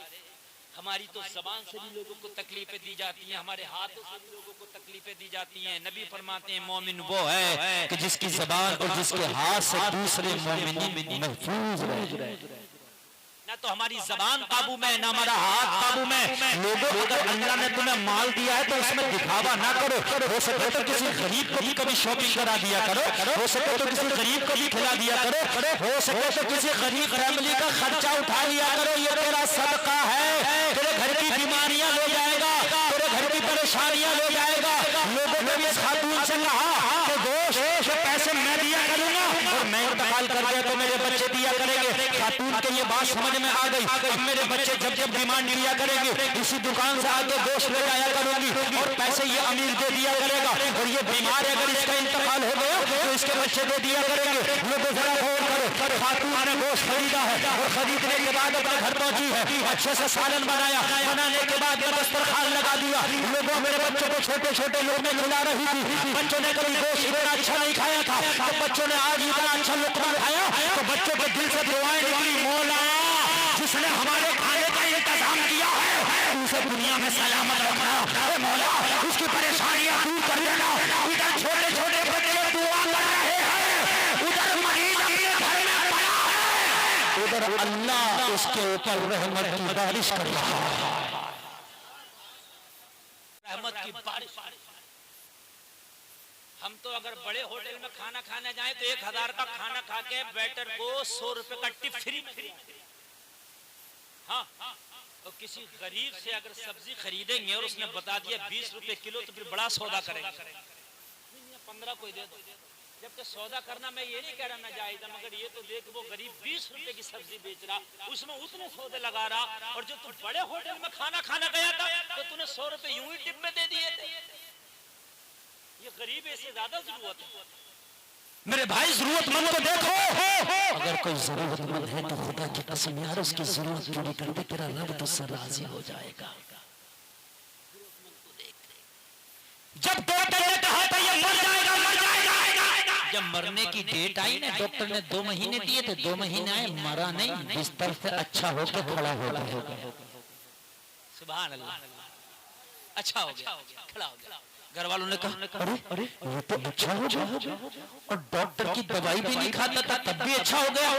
हमारी तो जबान से भी लोगों को तकलीफें दी जाती हैं, हमारे हाथों से भी लोगों को तकलीफें दी जाती हैं। नबी फरमाते हैं मोमिन वो है कि जिसकी जबान और जिसके हाथ से दूसरे मोमिन महफूज रहे। ना तो हमारी जबान काबू में, ना हमारा हाथ काबू में। लोगों, अगर अल्लाह ने तुम्हें माल दिया है तो उसमें दिखावा ना करो। हो सके तो किसी गरीब को भी कभी शॉपिंग करा दिया करो, हो सके तो किसी गरीब को भी खिला दिया करो, हो सके तो किसी गरीब फैमिली का खर्चा उठा लिया करो। ये तेरा सदका है, तेरे घर की बीमारियां ले जाएगा, तेरे घर की परेशानियां ले जाएगा। लोगों ने भी इस खातून से कहा कि दोस्त पैसे मैं दिया करूंगा और मैं इंतकाल कर गया तो मेरे बच्चे दिया करेंगे। खातून के ये बात समझ में आ गई। अब मेरे बच्चे जब जब डिमांड दिया करेंगे, इसी दुकान से आके गोश्त ले जाया करूंगी और पैसे ये अमीर दे दिया करेगा। और ये बीमार है, अगर इसका इंतकाल हो गया तो इसके बच्चे दे दिया करेंगे। लोगों जरा गौर करो, खातून ने गोश्त खरीदा है और खरीदने के बाद अपने घर पहुंची है, अच्छे से सालन बनाया, बनाने के बाद दस्तरखान लगा दिया। लोगों मेरे बच्चों को छोटे छोटे लोग में खिला रही थी। बच्चों ने कभी गोश्त इतना अच्छा नहीं खाया था, तो बच्चों ने आज इतना अच्छा लुत्फा खाया तो बच्चों के दिल से दुआएं निकली, मौला जिसने हमारे खाने का इंतजाम किया है उसे दुनिया में सलामत रखना, मौला उसकी परेशानियां दूर कर देना। इधर छोटे छोटे बच्चे दुआ कर रहे हैं, उधर मरीज अपने घर में पड़ा है, उधर अल्लाह उसके ऊपर रहमत की बारिश कर रहा है, रहमत की बारिश। हम तो अगर बड़े होटल में खाना खाने जाए तो 1000 का खाना खा के वेटर को 100 रुपए का टिप फ्री में। हाँ, तो किसी गरीब से अगर सब्जी खरीदेंगे और उसने बता दिया 20 रुपए किलो तो फिर बड़ा सौदा करेंगे। 15 कोई दे दो, जबकि सौदा करना मैं ये नहीं कह रहा ना जायज है, मगर ये तो देख वो गरीब 20 रुपए की सब्जी बेच रहा, उसमें उतने सौदे लगा रहा, और जो तू बड़े होटल में खाना खाना गया था तो तूने 100 रुपए यूं ही टिप में दे दिए थे। ये गरीब ऐसे ज्यादा जरूरत है। मेरे भाई जरूरतमंद को देखो, अगर कोई जरूरतमंद है तो खुदा की कसम यार उसकी जरूरत पूरी कर दे, तेरा रब तो सर राजी हो जाएगा। जब डॉक्टर ने कहा था ये मर जाएगा मर जाएगा, जब मरने की डेट आई ना डॉक्टर ने 2 महीने दिए थे, 2 महीने आए मरा नहीं, बिस्तर से अच्छा होकर खड़ा हो गया। सुभान अल्लाह, अच्छा हो गया, खड़ा हो गया। घर वालों ने कहा अरे ये तो अच्छा हो गया, और डॉक्टर की दवाई भी नहीं खाता था तब भी अच्छा हो गया,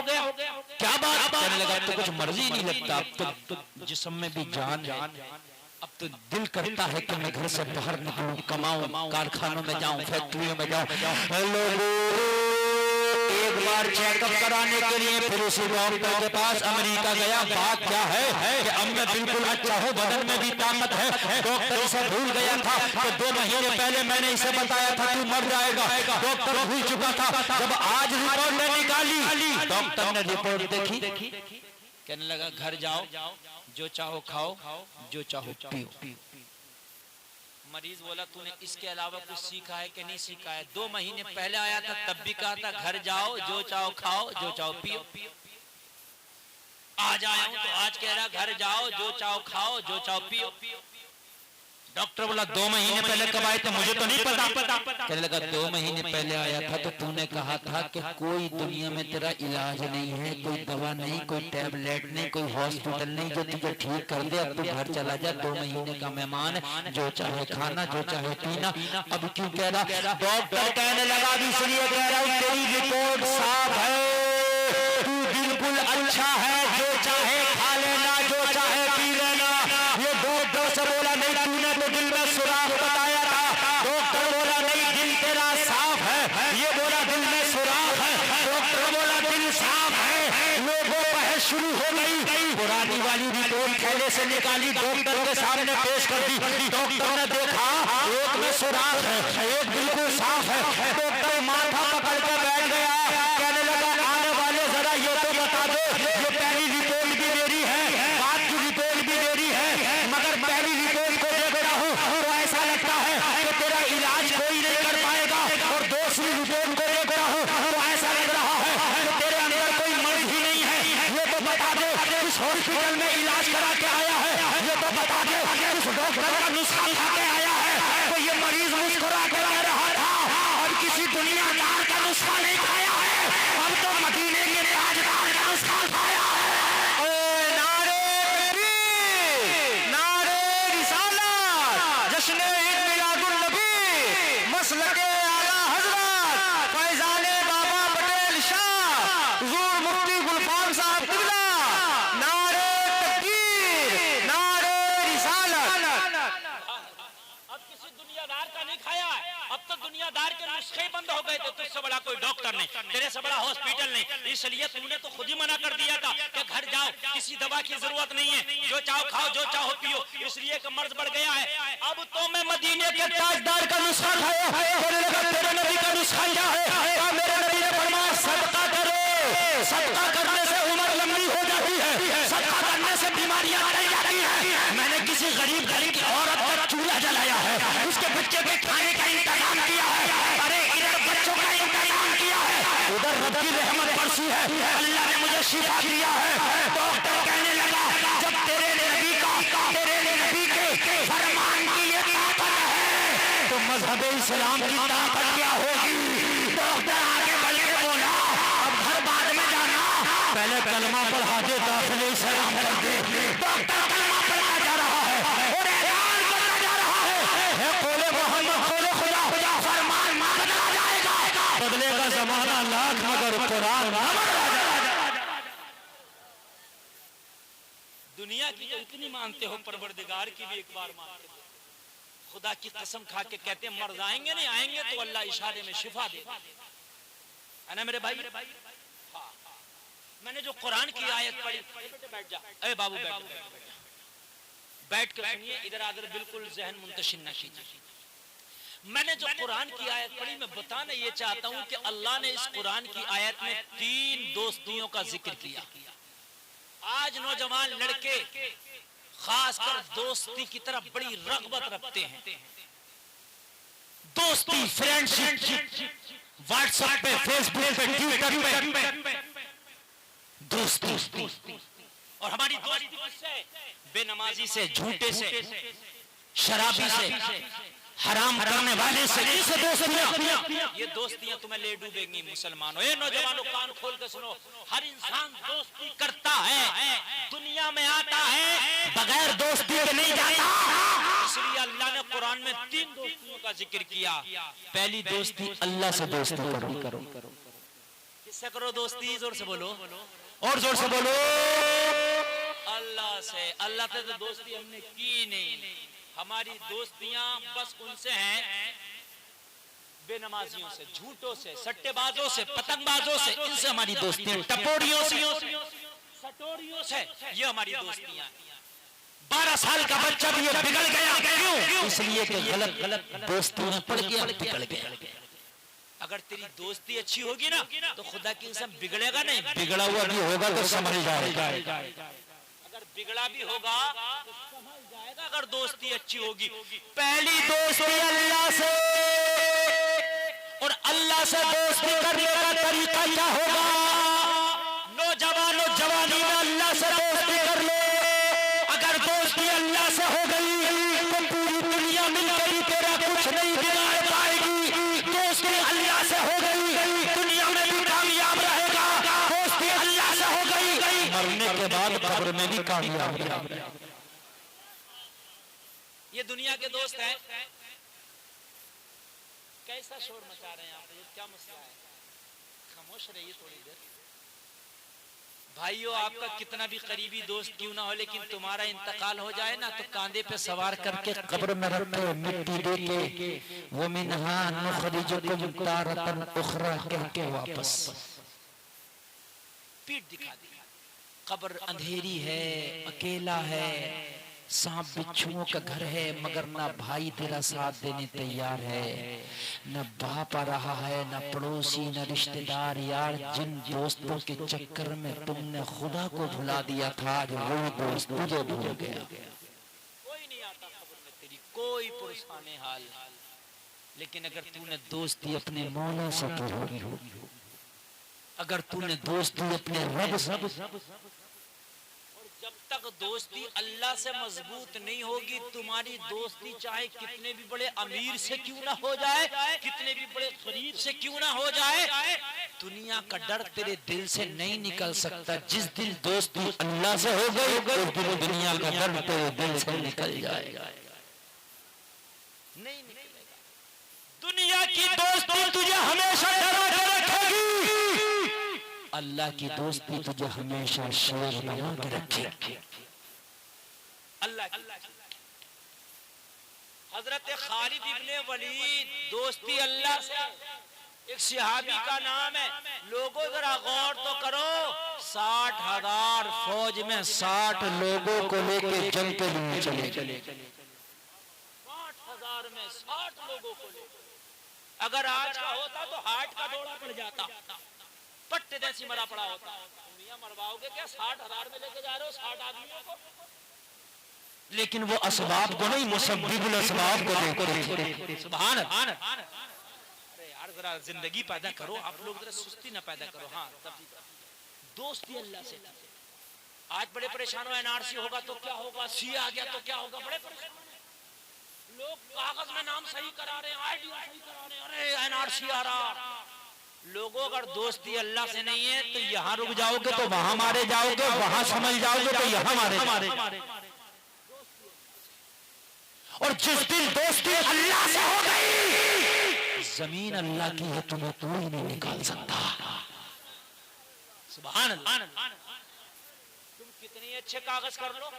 क्या बात। कहने लगा तो कुछ मर्जी नहीं लगता, अब तो जिस्म में भी जान है, अब तो दिल करता है कि मैं घर से बाहर निकलूं, कमाऊं, कारखानों में जाऊं, फैक्ट्रियों में जाऊं। हेलो, एक बार चेकअप कराने के लिए फिर उसी डॉक्टर के पास अमेरिका गया। बात क्या है कि अब मैं बिल्कुल अच्छा हूँ, बदन में भी ताकत है। डॉक्टर इसे भूल गया था कि 2 महीने पहले मैंने इसे बताया था तू मर जाएगा, डॉक्टर भूल चुका था। जब आज रिपोर्ट ने निकाली, डॉक्टर ने रिपोर्ट देखी, कहने लगा घर जाओ, जो चाहो खाओ, जो चाहो पियो। मरीज बोला तूने इसके अलावा कुछ सीखा है कि नहीं सीखा है? 2 महीने पहले आया था तब भी कहा था घर जाओ, जो चाहो खाओ, जो चाहो पियो। आज आया हूं तो आज कह रहा घर जाओ, जो चाहो खाओ, जो चाहो पियो। डॉक्टर बोला 2 महीने पहले कब आए थे? मुझे तो नहीं पता। कहने लगा 2 महीने पहले आया था तो तूने कहा था कि कोई दुनिया में तेरा इलाज नहीं है, कोई दवा नहीं, कोई टैबलेट नहीं, कोई हॉस्पिटल नहीं जो तुझे ठीक कर दे। अब तू घर चला जा, 2 महीने का मेहमान, जो चाहे खाना, जो चाहे पीना। अब क्यों कह रहा? डॉक्टर कहने लगा इसलिए कह रहा हूँ तेरी रिपोर्ट साफ है, तू बिल्कुल अच्छा है, जो चाहे खा लेना, जो चाहे पी लेना। ये डॉक्टर से बोला नहीं तूने तो दिल में सुराख बताया था। डॉक्टर बोला नहीं दिल तेरा साफ है, ये बोला दिल में सुराख है। डॉक्टर बोला दिल साफ है। लोगों बहस शुरू हो गई, पुरानी वाली रिपोर्ट थैले से निकाली, डॉक्टर के सामने पेश कर दी। डॉक्टर ने देखा एक में सुराख है, एक बिल्कुल साफ है। डॉक्टर माथा पकड़ के बैठ गया, कहने लगा आने वाले जरा ये तो बता दो, ये पहली रिपोर्ट भी मेरी है, बाद की रिपोर्ट भी मेरी है, मगर पहली रिपोर्ट को देखता हूँ तो ऐसा लगता है कि तेरा इलाज कोई नहीं कर पाएगा, और दूसरी रिपोर्ट को देखता हूँ तो ऐसा लग रहा है कि तेरे अंदर कोई मर्ज ही नहीं है। ये तो बता दो किस हॉस्पिटल में इलाज करा के आया है, ये तो बता दो किस डॉक्टर का नुस्खा खा के आया है। तो ये मरीज मुस्कुरा के कह रहा था और किसी दुनियादार का नुस्खा नहीं खाया है, अब तो मदीने के ताजदार का नुस्खा खाया है। जश्न ईद मिलादुन नबी, मसलके आला हजरत फैजाने बाबा पटेल शाह, हुजूर मुफ्ती गुलफाम साहब किबला, नारे तकबीर, नारे रिसालत। अब किसी दुनियादार का नहीं खाया है, अब तो दुनियादार के नुस्खे बंद हो गए थे। तुझसे बड़ा कोई डॉक्टर नहीं, तेरे से बड़ा हॉस्पिटल नहीं, इसलिए तूने तो खुद ही मना कर दिया था कि घर जाओ, किसी दवा की जरूरत नहीं है, जो चाहो खाओ, जो चाहो पियो, इसलिए कि मर्ज बढ़ गया है। अब तो मैं मदीने के ताजदार का नुस्खा खाया, कहने लगा तेरे नबी का नुस्खा क्या है? मेरे नबी ने फरमाया सदका करो, सदका करने से उम्र लंबी हो जाती है, सदका करने से बीमारियां टल जाती हैं। मैंने किसी गरीब घर की औरत का चूल्हा जलाया है, उसके बच्चे के खाने का इंतजाम किया है, अरे इधर बच्चों का इंतजाम किया है, उधर रब की रहमत बरसी है, अल्लाह ने मुझे शिफा दिया है। डॉक्टर कहने लगा जब तेरे नबी के फरमान की ये ताकत है तो मजहब इस्लाम की ताकत क्या होगी? डॉक्टर आगे बढ़ के बोला अब घर बाद में जाना, पहले कलमा पढ़ा दे, दाखिले इस्लाम कर दे। डॉक्टर कलमा पढ़ा जा रहा है और ऐलान करना जा रहा है खोले मोहम्मद, खोले खुदा, फरमान बदला जाएगा, बदले का जमाना लाख मगर कुरान ना बदला जाएगा। दुनिया की तो इतनी मानते हो, परवरदिगार की भी एक बार मानते हो। खुदा की कसम खा के कहते हैं मर्ज आएंगे नहीं, आएंगे तो अल्लाह इशारे में शिफा दे, है ना मेरे भाई? हाँ, मैंने जो कुरान की आयत पढ़ी, बैठ जा, अरे बाबू बैठ के सुनिए, इधर आदर बिल्कुल जहन मुंतशिर न कीजिए। मैंने जो कुरान की आयत पढ़ी, मैं बताना ये चाहता हूं कि अल्लाह ने इस कुरान की आयत में 3 दोस्तियों का जिक्र किया। आज नौजवान लड़के खासकर दोस्ती की तरफ बड़ी रगबत रखते हैं। दोस्ती, फ्रेंडशिप, व्हाट्सएप पे, फेसबुक पे, ट्विटर पे दोस्ती। और हमारी दोस्ती किससे? बेनमाजी से, झूठे से, शराबी से, हराम करने वाले से। इसे दोस्तियां, ये दोस्तियां तुम्हें ले डूबेंगी मुसलमानों। ये नौजवानों कान खोल के सुनो, हर इंसान दोस्ती करता है, दुनिया में आता है, बगैर दोस्ती के नहीं जाता। इसलिए अल्लाह ने कुरान में 3 दोस्तियों का जिक्र किया। पहली दोस्ती, अल्लाह से दोस्ती करो। किससे करो दोस्ती? जोर से बोलो, और जोर से बोलो। अल्लाह से। अल्लाह से तो दोस्ती हमने की नहीं। हमारी दोस्तियां बस उनसे हैं, बेनमाजियों से, झूठों से, सट्टेबाजों से, पतंगबाजों से। इनसे हमारी दोस्तियां, टपोरियों से, सटोरियों से, ये हमारी दोस्तियां। 12 साल का बच्चा भी ये बिगड़ गया। क्यों? इसलिए कि गलत दोस्ती में पड़ गया, बिगड़ गया। अगर तेरी दोस्ती अच्छी होगी ना तो खुदा की कसम बिगड़ेगा नहीं। बिगड़ा हुआ भी होगा तो समझ जाएगा। अगर बिगड़ा भी होगा तो समझ जाएगा अगर दोस्ती अच्छी होगी। पहली दोस्ती अल्लाह से, और अल्लाह से दोस्ती करने का तरीका क्या होगा? नौजवानों, जवानी में अल्लाह से दोस्ती कर लो। अगर दोस्ती अल्लाह से हो गई तो पूरी दुनिया मिलकर ही तेरा कुछ नहीं बिगाड़ पाएगी। दोस्ती अल्लाह से हो गई, दुनिया में भी कामयाब रहेगा। दोस्ती अल्लाह से हो गई, मरने के बाद कब्र में भी कामयाब रहेगा। ये दुनिया के दोस्त हैं। कैसा शोर मचा रहे हैं आप? ये क्या मसला है? खामोश रहिए थोड़ी देर। भाइयों, आपका कितना भी करीबी दोस्त क्यों ना हो, लेकिन तुम्हारा इंतकाल हो जाए ना तो कांधे पे सवार करके कब्र में रखे, मिट्टी दे के, वो मिन्हा नुखरिजुकुम तारतन उखरा कह के वापस पीठ दिखा दी। कब्र अंधेरी है, अकेला है, सांप बिच्छुओं का घर है, मगर ना भाई तेरा साथ देने तैयार है, न बाप आ रहा है, न पड़ोसी, न रिश्तेदार। यार, जिन दोस्तों के चक्कर में तुमने खुदा को भुला दिया था, आज वो दोस्त तुझे भूल गया। कोई नहीं आता कब्र में तेरी, कोई पुरसाने हाल। लेकिन अगर तूने दोस्ती अपने मौला से की होगी, अगर तूने दोस्ती अपने रब से, जब तक दोस्ती अल्लाह से मजबूत नहीं होगी, तुम्हारी दोस्ती चाहे कितने भी बड़े अमीर से क्यों ना हो जाए, कितने भी बड़े गरीब से क्यों ना हो जाए, दुनिया का डर तेरे दिल से नहीं निकल सकता। जिस दिन दोस्ती अल्लाह से हो गई, उस दिन दुनिया का डर तेरे दिल से निकल जाएगा। नहीं निकलेगा। दुनिया की दोस्ती तुझे हमेशा डरा के रखेगी, अल्लाह की दोस्ती तुझे हमेशा शेर बना के रखेगी। अल्लाह हजरत खालिद इब्ने वलीद, दोस्ती अल्लाह से। एक सहाबी का नाम है। लोगों जरा गौर तो करो, 60,000 फौज में 60 लोगों को लेके जंग के लिए चले। 60,000 में 60 लोगों को लेकर। अगर आज का होता तो हार्ट का दौरा पड़ जाता, पट्टे जैसी मरा पड़ा होता। दुनिया मरवाओगे क्या? 60,000 में लेके जा रहे हो 60 आदमियों को। लेकिन वो असबाब को नहीं, मुसब्बिबुल असबाब को देखो। सुभान अल्लाह। अरे यार, जरा जिंदगी पैदा करो आप लोग, जरा सुस्ती ना पैदा करो। हाँ, दोस्ती अल्लाह से। आज बड़े परेशान हो, एनआरसी होगा तो क्या होगा, सी आ गया तो क्या होगा, बड़े परेशान। लोग कागज में नाम सही करा रहे हैं, आईडी सही करा रहे हैं, अरे एनआरसी आ रहा। लोगों, अगर दोस्ती अल्लाह से नहीं है तो यहाँ रुक जाओगे तो वहां मारे जाओगे, वहां समझ जाओगे तो यहाँ मारे। और जिस दिन दोस्ती अल्लाह से हो गई, जमीन अल्लाह की है, तुम्हें कोई नहीं निकाल सकता। सुभान अल्लाह। तुम कितने अच्छे कागज कर लो,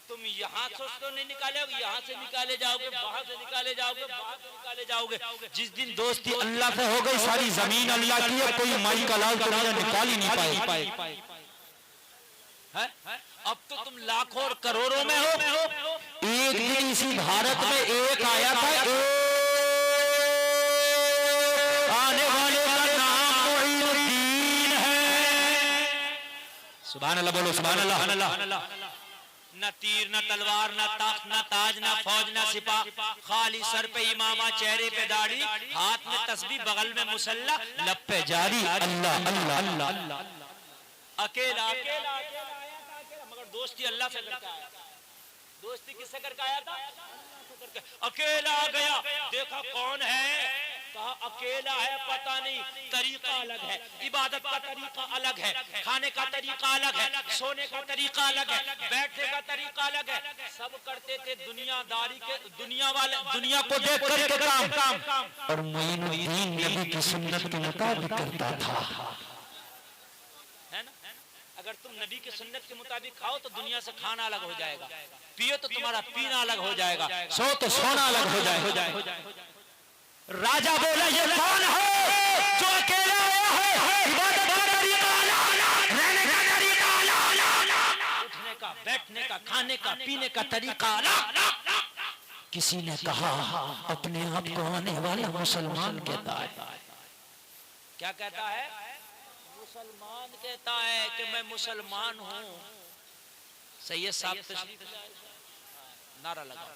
तुम यहाँ से तो नहीं निकाले, यहाँ से निकाले जाओगे, बाहर से निकाले जाओगे, बाहर से निकाले जाओगे। जिस दिन दोस्ती अल्लाह से हो गई, सारी जमीन अल्लाह की है, कोई माई का लाल तुम्हें निकाल ही नहीं पाए। अब तो तुम लाखों और करोड़ों में हो। एक दिन इसी भारत में एक आया था, सुभान अल्लाह बोलो, सुभान अल्लाह। न तीर न तलवार न तख्त न ताज न फौज न सिपा, खाली सर पे इमामा, चेहरे पे दाढ़ी, हाथ में तस्बीह, बगल में मुसल्ला, लब पे जारी अल्लाह अल्लाह अल्लाह। अकेला अकेला अकेला आया था, अकेला, मगर दोस्ती अल्लाह से करके आया था। दोस्ती किससे करके आया था? अकेला आ गया, देखा कौन है, कहा अकेला है, पता नहीं, तरीका अलग है, इबादत का तरीका अलग है, खाने का तरीका अलग है, सोने का तरीका अलग है, बैठने का तरीका अलग है। सब करते थे दुनियादारी के, दुनिया वाले, दुनिया को देख करके काम। और मोइनुद्दीन नबी की सुन्नत के मुताबिक करता था, है ना? अगर तुम नबी की सुन्नत के मुताबिक खाओ तो दुनिया से खाना अलग हो जाएगा, पियो तो तुम्हारा पीना अलग हो जाएगा, सो तो सोना अलग हो जाए। राजा बोला ये कौन है जो अकेला आया है, इबादत का तरीका अलग, रहने का तरीका अलग, उठने का, बैठने का, खाने का, पीने का तरीका अलग। किसी ने कहा अपने आप को आने वाला मुसलमान कहता है। क्या कहता है? मुसलमान कहता है कि मैं मुसलमान हूँ। सैयद साहब तशरीफ नारा लगा,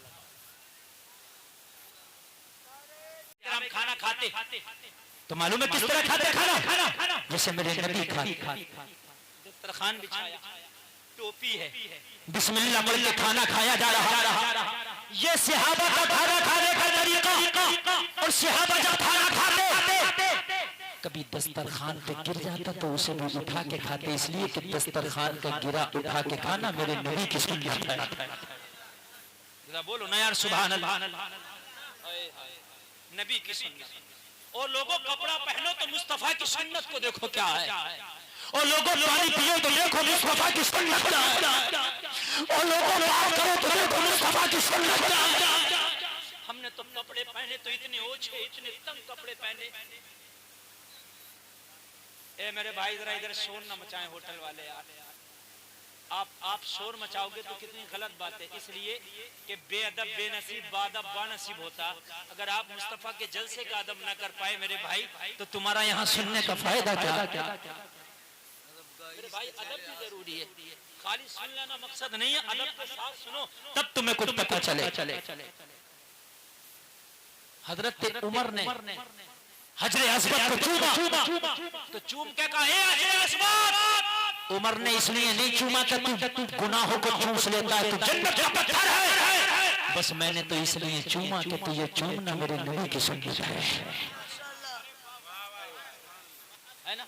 हम खाना खाते तो मालूम है किस तरह खाते खाना? जैसे मेरे नबी खाते, दस्तरखान बिछाया, टोपी है, बिस्मिल्लाह पढ़ के खाना खाया जा रहा। ये सहाबा का खाना खाने का तरीका, और सहाबा जब खाना खाते कभी दस्तरखान पे गिर जाता तो उसे भी उठा के खाते, इसलिए कि दस्तरखान का गिरा उठा के खाना मेरे नबी की सुन्नत है। बोलो ना यार सुभान अल्लाह। नबी की सुन्नत। और लोगों कपड़ा पहनो तो मुस्तफा की सुन्नत को देखो क्या है, और लोगों पानी पियो तो देखो मुस्तफा की सुन्नत क्या है, और लोगों बात करो तो देखो मुस्तफा की सुन्नत क्या है। हमने तो कपड़े पहने तो इतने ओछे, इतने तंग कपड़े पहने। ए मेरे भाई जरा इधर शोर न मचाएं होटल वाले यार, आप शोर मचाओगे तो कितनी गलत बात है, इसलिए कि बेअदब बेनसीब बादब बानसीब होता। अगर आप मुस्तफा के जलसे का अदब न कर पाए मेरे भाई तो तुम्हारा यहाँ सुनने का फायदा क्या? मेरे भाई अदब भी जरूरी है, खाली सुन लेना मकसद नहीं है, अदब के साथ सुनो तब तुम्हें कुछ पता चले। हजरत उमर ने हजरे अस्वद को चूमा, तो चूम के कहा हे हजरे अस्वद। उमर ने इसलिए नहीं चूमा कि तू गुनाहों को चूस लेता है, तू जन्नत का पत्थर है, बस मैंने तो इसलिए चूमा कि तू ये चूमना मेरे नबी की सुन्नत है ना?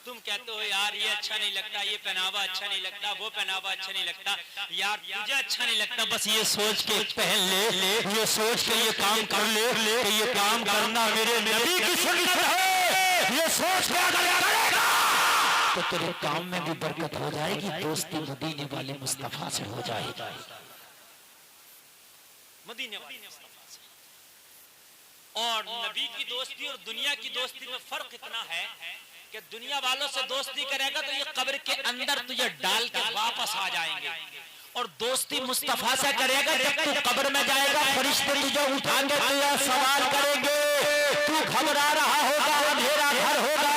तुम कहते हो यार ये अच्छा नहीं लगता, ये पहनावा अच्छा नहीं लगता, वो पहनावा अच्छा नहीं लगता, यार तुझे अच्छा नहीं लगता, बस ये सोच के पहन ले, ये सोच के ये काम कर ले कि ये काम करना मेरे नबी की सुन्नत है, ये सोच के अगर करेगा तो तेरे काम में भी बरकत हो जाएगी, दोस्ती मदीने वाले मुस्तफा से हो जाएगी, मदीने वाले मुस्तफा से। और नबी की दोस्ती और दुनिया की दोस्ती में फर्क इतना है कि दुनिया वालों से दोस्ती करेगा तो ये कब्र के अंदर तुझे डाल के वापस आ जाएंगे, और दोस्ती मुस्तफा से करेगा जब तू कब्र में जाएगा फरिश्ते तुझे उठाएंगे, तुझे सवाल करेंगे, तू घबरा रहा होगा, अंधेरा घर होगा,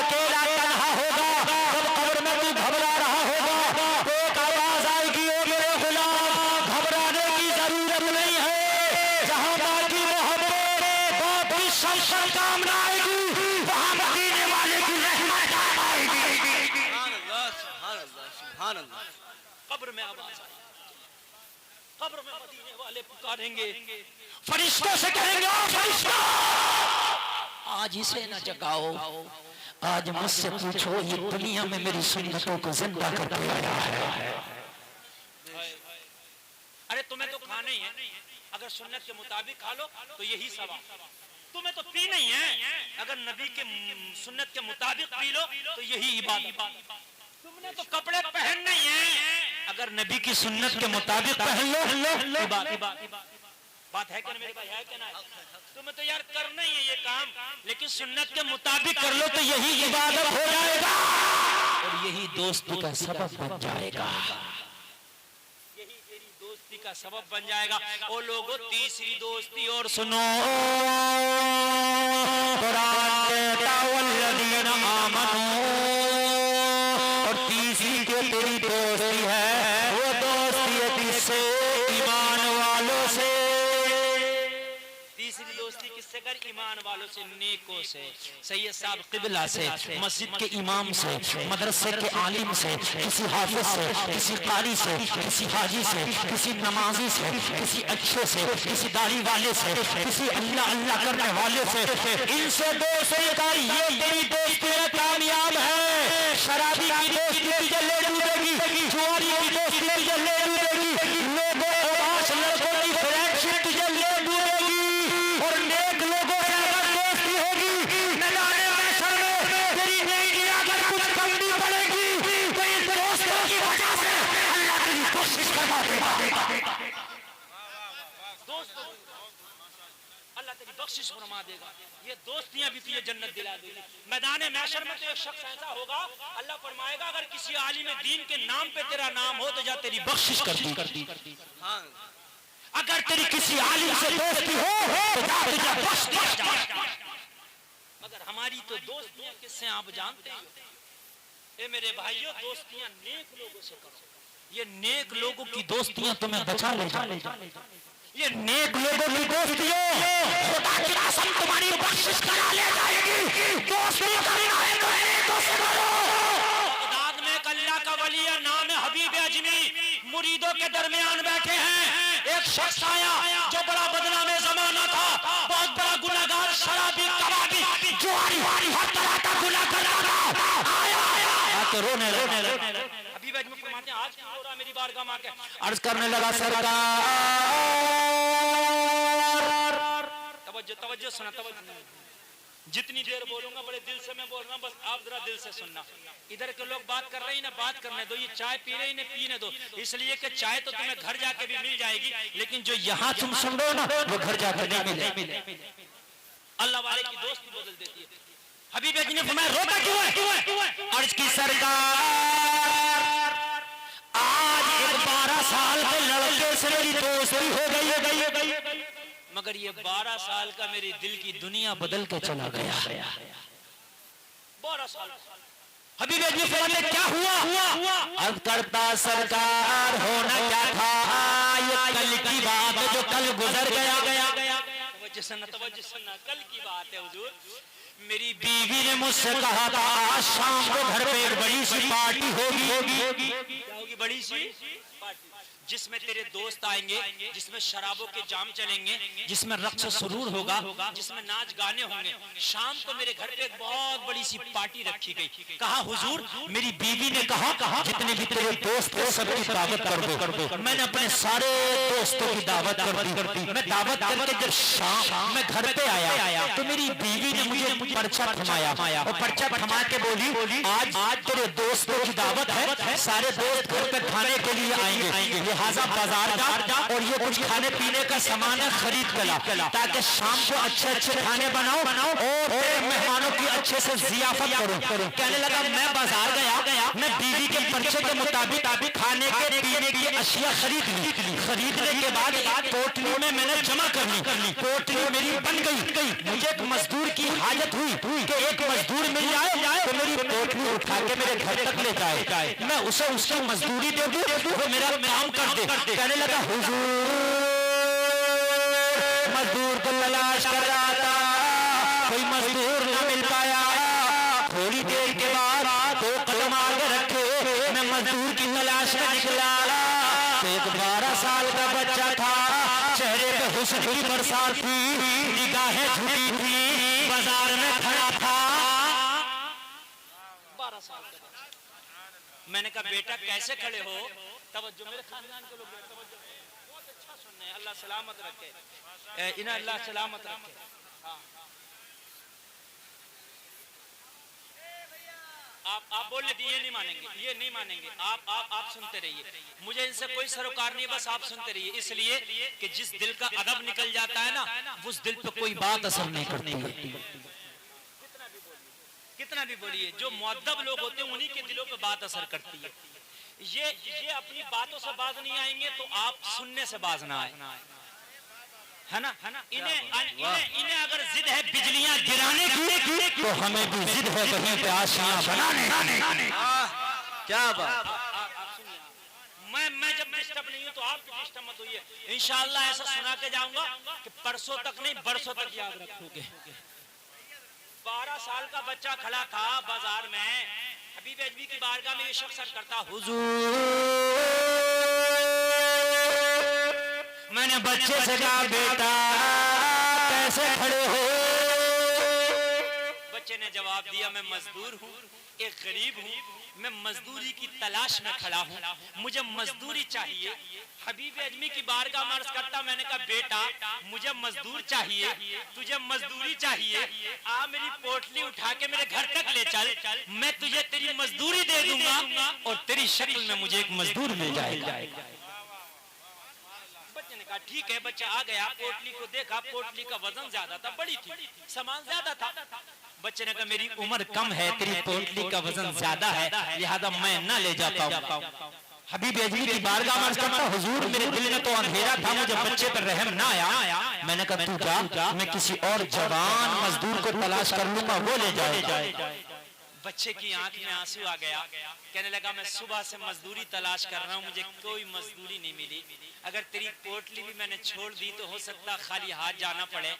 अकेला तन्हा होगा, जब कब्र में तू घबरा रहा होगा तो एक आवाज आएगी, ओ मेरे गुलाम घबराने की जरूरत नहीं है, जहां बाकी मोहब्बत बाकी सब काम ना आएगी वहां मदीने वाले की रहमत आएगी। कब्र में आवाज आएगी, कब्र में मदीने वाले पुकारेंगे, फरिश्तों से कहेंगे ओ फरिश्ता आज इसे न जगाओ, आज मुझसे पूछो ये दुनिया में मेरी सुन्नतों को जिंदा करके आया है। अरे तुम्हें तो खाना ही है, अगर सुन्नत के मुताबिक खा लो तो यही सवाब, तुम्हें तो पी नहीं है, अगर नबी के सुन्नत के मुताबिक पी लो तो यही इबादत, तुमने तो कपड़े पहन नहीं है, अगर नबी की सुन्नत के मुताबिक पहन लो बात है क्या मेरे भाई, है क्या ना? तुम्हें तो यार करना ही है ये काम, लेकिन सुन्नत के मुताबिक कर लो तो यही इबादत हो जाएगा और यही दोस्ती का सबब बन जाएगा, यही तेरी दोस्ती का सबब बन जाएगा। ओ लोगों तीसरी दोस्ती और सुनो, कुरान कहता वल्लज़ीना आमनू, और तीसरी कर ईमान वालों से, नेकों से, सैयद साहब किबला से, मस्जिद के इमाम से, मदरसे के आलिम से, किसी हाफिज से, किसी कारी से, किसी हाजी से, किसी नमाजी से, किसी अच्छे से, किसी दाढ़ी वाले से, किसी अल्लाह अल्लाह करने वाले से, इनसे दोस्ती कर, ये तेरी दोस्ती कामयाब है। शराबी की दोस्ती तुझे ले डूबेगी, जुआरी की दोस्ती तुझे ले डूबेगी, लोगों लड़कों की फ्रेंडशिप तुझे ले डूबेगी, और नेक लोगों से अगर दोस्ती होगी मैदान महशर में तेरी नेकी अगर कुछ कम भी पड़ेगी तो इस दोस्तों की वजह से अल्लाह तेरी कोशिश करवा देगा। दोस्तों अल्लाह तेरी बख्शिश फरमा देगा, ये दोस्तियां भी तुझे जन्नत दिला देगी। मैदान महशर में तो एक शख्स ऐसा होगा, अल्लाह फरमाएगा अगर किसी आलिम दीन के नाम पे तेरा नाम हो तो जा तेरी बख्शिश कर दी। हाँ, अगर तेरी किसी आलिम से दोस्ती हो तो जा तुझे बख्श दिया जाएगा। मगर हमारी तो दोस्तियां किससे आप जानते हो? ए मेरे भाइयों, दोस्तियां नेक लोगों से करो। ये नेक लोगों की दोस्तियां तुम्हें बचा ले जाएगी। ये नेक लोगों की दोस्तियों खुदा की कसम तुम्हारी बख्शिश करा ले जाएगी। दोस्ती करना है तो नेकों से करो। बगदाद में एक अल्लाह का वली है, नाम है हबीब अजमी, मुरीदों के दरमियान बैठे हैं। एक शख्स आया जो बड़ा बदनाम जमाना था, बहुत बड़ा गुनाहगार, शराबी, कबाबी, जुआरी, हर तरह का गुनाह करता था। आया तो रोने हबीब अजमी फरमाते हैं आज क्यों रो रहा मेरी बारगाह में आके? अर्ज करने लगा सरकार, तवज्जो सुना, जितनी देर बोलूंगा बड़े दिल से मैं बोल रहा हूँ, बस आप जरा दिल से सुनना। इधर के लोग बात कर रहे हैं ना, बात करने दो, ये चाय पी रहे इन्हें पीने दो, इसलिए कि चाय तो तुम्हें घर जाके भी मिल जाएगी, लेकिन जो यहाँ तुम सुन रहे हो ना वो घर जाकर नहीं मिले। अल्लाह वाले की दोस्ती बदल देती है। हबीब अजमी ने फरमाया रोता क्यों है? अर्ज की सरकार, आज एक 12 साल के लड़के से मेरी दोस्ती हो गई, मगर ये 12 साल का मेरी दिल की दुनिया बदल के चला गया। 12 साल। हबीब अजमी फरमाते क्या हुआ? अब करता सरकार, होना क्या था, ये कल की बात जो कल गुजर गया। तवज्जो सुनना, कल की बात है हुजूर। मेरी बीवी ने मुझसे कहा था आज शाम को घर पे एक बड़ी सी पार्टी होगी। क्या होगी? बड़ी सी पार्टी, जिसमें तेरे दोस्त आएंगे, जिसमें शराबों के जाम चलेंगे, जिसमें रक्स सुरूर होगा, जिसमें नाच गाने होंगे। शाम को मेरे घर पे एक बहुत बड़ी सी पार्टी रखी गई। कहा हुजूर मेरी बीवी ने कहा जितने भी तेरे दोस्त हैं सबकी दावत कर दो। मैंने अपने सारे दोस्तों की दावत कर दी। मैं दावत करके जब शाम मैं घर पे आया तो मेरी बीवी ने मुझे पर्चा थमाया और पर्चा थमा के बोली आज तेरे दोस्तों की दावत है, सारे दोस्त घर पे खाने के लिए आएंगे, लिहाजा बाजार जा और ये कुछ खाने पीने का सामान खरीद कर ला ताकि शाम को अच्छे खाने बनाओ और मेहमानों की अच्छे से जियाफत करूं। कहने लगा मैं बाजार गया, मैं बीवी के पर्चे के मुताबिक खाने के पीने की अशिया खरीद ली। खरीदने के बाद पोटली में मैंने जमा कर ली। पोटली मेरी बन गई। मुझे एक मजदूर की हाजत हुई कि एक मजदूर मिल जाए तो मेरी पोटली उठा के मेरे घर तक ले जाए, मैं उसे उसकी मजदूरी दे दूं, वो मेरा काम कर दे। कहने लगा हुजूर मजदूर को तलाश कर रहा था, कोई मजदूर न मिल पाया। थोड़ी देर के बाद 2 कदम आगे रखे मैं मजदूर की तलाश में निकला तो एक 12 साल का बच्चा था, चेहरे पे हुस्न की बरसात थी, निगाहें झुकी थी, बाजार में खड़ा था। 12 साल का। मैंने कहा बेटा कैसे खड़े हो? तवज्जो, मेरे खानदान के लोग बहुत अच्छा सुन रहे हैं, अल्लाह सलामत रखे, इन्हें अल्लाह सलामत रखे। आप बोल लेते ये नहीं मानेंगे, आप सुनते रहिए, मुझे इनसे कोई सरोकार नहीं, बस आप सुनते रहिए, इसलिए कि जिस दिल का अदब निकल जाता है ना उस दिल पे कोई बात असर नहीं करती है। कितना भी बोलिए, जो मुअद्दब लोग होते हैं उन्हीं के दिलों पे बात असर करती है। ये अपनी बातों से बाज नहीं आएंगे तो आप सुनने से बाज ना आए, है ना? इन्हें अगर जिद है बिजलियां गिराने की तो हमें भी जिद है कहीं पे आशियां बनाने। क्या बात। मैं जब डिस्टर्ब नहीं नहीं तो आप डिस्टर्ब मत होइए। इंशाअल्लाह ऐसा सुना के जाऊंगा कि परसों तक नहीं बरसों तक याद रखोगे। 12 साल का बच्चा खड़ा था बाजार में, हबीब अजमी की बारगाह में ये शख्स अर्ज करता, हुजूर मैंने बच्चे से कहा बेटा कैसे खड़े हो? बच्चे ने जवाब दिया मैं मजदूर हूँ, एक गरीब हूँ, मैं मजदूरी की तलाश में खड़ा हूँ, मुझे मजदूरी चाहिए। हबीब अजमी की बारगाह में अर्ज करता, मैंने कहा बेटा मुझे मजदूर चाहिए, तुझे मजदूरी चाहिए, आ मेरी पोटली उठा के मेरे घर तक ले चल, मैं तुझे तेरी मजदूरी दे दूंगा और तेरी शक्ल में मुझे एक मजदूर मिल जाएगा। बच्चे ने कहा ठीक है। बच्चा आ गया, पोटली को देखा, पोटली का वजन ज्यादा था, बड़ी थी, सामान ज्यादा था। बच्चे ने कहा मेरी उम्र कम है, तेरी पोटली का वजन ज्यादा है, लिहाजा मैं न ले जा पाऊं। हबीब अजमी की बारगाह में अर्ज करता, हुजूर मेरे दिल में तो अंधेरा था, मुझे बच्चे पर रहम ना आया। मैंने कहा तू जा, मैं किसी और जवान मजदूर को तलाश कर लूंगा, वो ले जाए। बच्चे की आंख में आंसू आ गया, कहने लगा मैं सुबह से मजदूरी तलाश कर रहा हूँ, मुझे कोई मजदूरी नहीं मिली। अगर तेरी पोटली भी मैंने छोड़ दी तो हो सकता खाली हाथ जाना पड़े।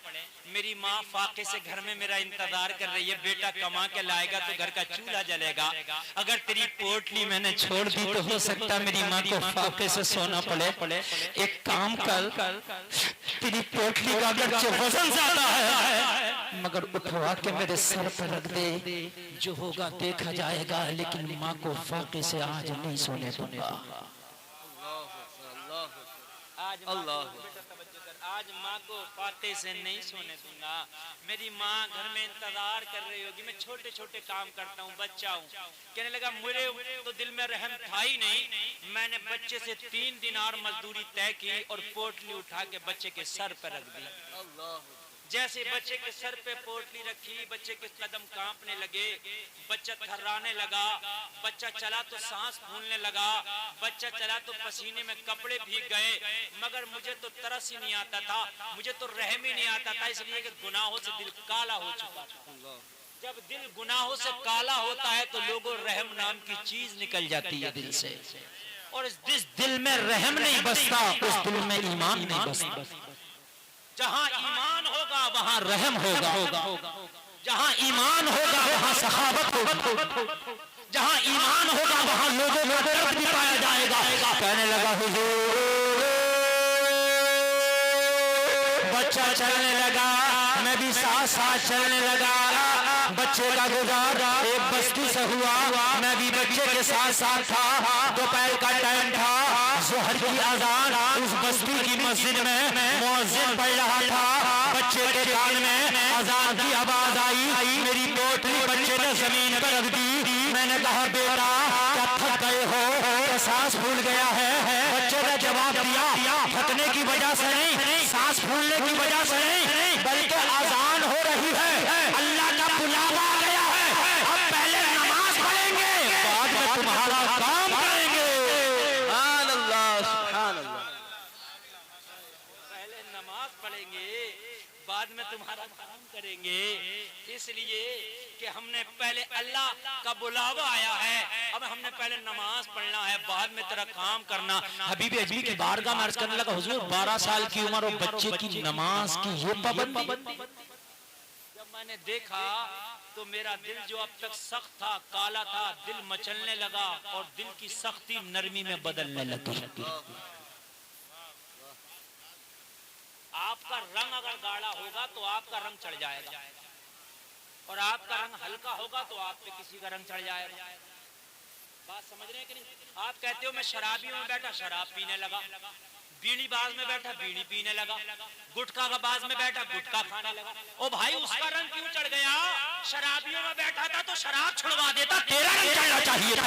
मेरी माँ फाके से घर में मेरा इंतजार कर रही है, बेटा कमा के लाएगा तो घर का चूल्हा जलेगा। अगर तेरी पोटली मैंने छोड़ दी तो हो सकता मेरी माँ को फाके से सोना पड़े। एक काम कर, तेरी पोटली का अगर वजन ज्यादा है मगर उठवा के मेरे सर पर रख दे, जो होगा देखा जाएगा, लेकिन माँ को फाके से आज नहीं सोने दूंगा। आज माँ को फाके से नहीं सोने दूंगा। मेरी माँ घर में इंतजार कर रही होगी, मैं छोटे छोटे काम करता हूँ, बच्चा हूँ। कहने लगा मेरे तो दिल में रहम था ही नहीं, मैंने बच्चे से 3 दिनार मजदूरी तय की और पोटली उठा के बच्चे के सर पर रख दी। जैसे बच्चे के सर पे पोटली रखी, बच्चे के कदम कांपने लगे, बच्चा थर्राने लगा, बच्चा चला तो सांस फूलने लगा, बच्चा चला तो पसीने में कपड़े भीग गए। मगर मुझे तो तरस ही नहीं आता था, मुझे तो रहम ही नहीं आता था, इसलिए कि गुनाहों से दिल काला हो चुका था। जब दिल गुनाहों से काला होता है तो लोगों रहम नाम की चीज निकल जाती है दिल से, और जिस दिल में रहम नहीं बसता उस दिल में ईमान नहीं बसता। जहाँ ईमान होगा वहाँ रहम होगा, जहाँ ईमान होगा वहाँ सखावत होगी, जहाँ ईमान होगा वहाँ लोगों को दर्द भी पाया जाएगा। कहने लगा हुजूर, बच्चा चलने लगा, मैं भी साथ साथ चलने लगा। बच्चे का गुजारा एक बस्ती से हुआ, मैं भी बच्चे के साथ साथ था। दोपहर का टाइम था, ज़ोहर की अज़ान उस बस्ती की मस्जिद में मुअज्जिन पढ़ रहा था। बच्चे के कान में अज़ान की आवाज आई, मेरी पोटली बच्चे ने जमीन पर रख दी। मैंने कहा बेटा क्या थक गए हो, क्या सांस फूल गया है? बच्चे ने जवाब दिया थकने की वजह से नहीं, सांस फूलने की वजह से नहीं, बल्कि अज़ान हो रही है, अल्लाह का बुलावा आ गया है। अब पहले नमाज पढ़ेंगे, बाद में तुम्हारा काम करेंगे। सुभान अल्लाह, सुभान अल्लाह। पहले नमाज पढ़ेंगे, बाद में तुम्हारा काम करेंगे। इसलिए कि हमने पहले अल्लाह का बुलावा आया है, अब हमने पहले नमाज पढ़ना है, बाद में तेरा काम करना। हबीब अजमी की बारगाह में अर्ज करने लगा, हुजूर 12 साल की उम्र और बच्चे की नमाज की ये पाबंदी। जब मैंने देखा तो मेरा दिल जो अब तक सख्त था, काला था, दिल मचलने लगा और दिल की सख्ती नरमी में बदलने लगी। आपका रंग अगर गाढ़ा होगा तो आपका रंग चढ़ जाएगा, और आपका रंग हल्का होगा तो आप पे किसी का रंग चढ़ जाएगा। बात समझ रहे हैं कि नहीं? आप कहते हो मैं शराबियों में बैठा शराब पीने लगा, बीड़ी बाज में बैठा बीड़ी पीने लगा, गुटखा का बाज में बैठा गुटखा खाने लगा। ओ भाई उसका रंग क्यों चढ़ गया? शराबियों में बैठा था तो शराब छुड़वा देता, तेरा रंग चढ़ना चाहिए था।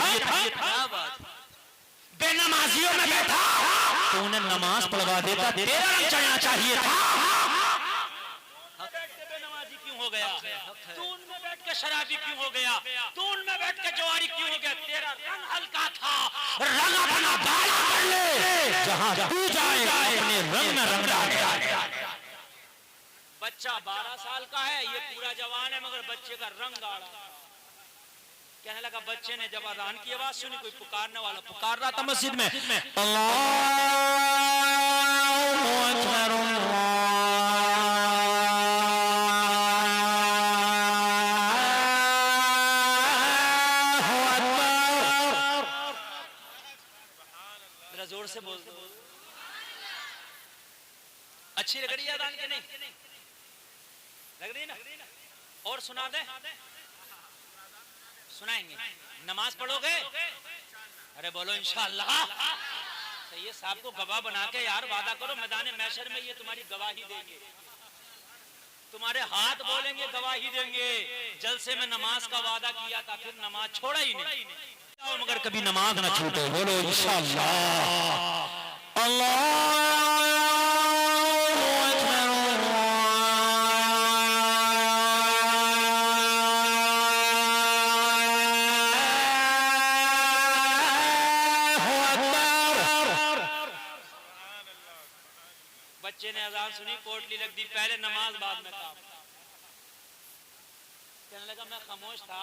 बेनमाजियों में बैठा तो उन्हें नमाज पढ़वा देता, तेरा रंग चढ़ना चाहिए था। बेनमाजी क्यों हो गया? तू उनमें बैठ के शराबी क्यों हो गया? तू उनमें बैठ के जवारी क्यों हो गया? तेरा रंग हल्का था, रंग अपना गाढ़ा कर ले, जहां तू जाएगा अपने रंग में रंग डाल। बच्चा 12 साल का है, ये पूरा जवान है, मगर बच्चे का रंग गाढ़ा। कहने लगा बच्चे ने जब अजान की आवाज सुनी, कोई पुकारने वाला पुकार रहा था मस्जिद में, अल्लाहु अकबर जोर से बोल दो। अच्छी लग रही है अजान के नहीं लग रही ना? और सुना दे, सुनाएंगे। नमाज पढ़ोगे? अरे बोलो इंशाअल्लाह। सही है, साहब को गवाह बना के यार वादा करो, मैदान महशर में ये तुम्हारी गवाही देंगे, तुम्हारे हाथ बोलेंगे गवाही देंगे। जलसे में नमाज का वादा किया था, फिर नमाज छोड़ा ही नहीं, मगर कभी नमाज ना छूटे। बोलो इंशाअल्लाह। अल्लाह बच्चे ने अजान सुनी, पोटली लग दी, पहले नमाज बाद में काम। कहने लगा मैं खामोश था,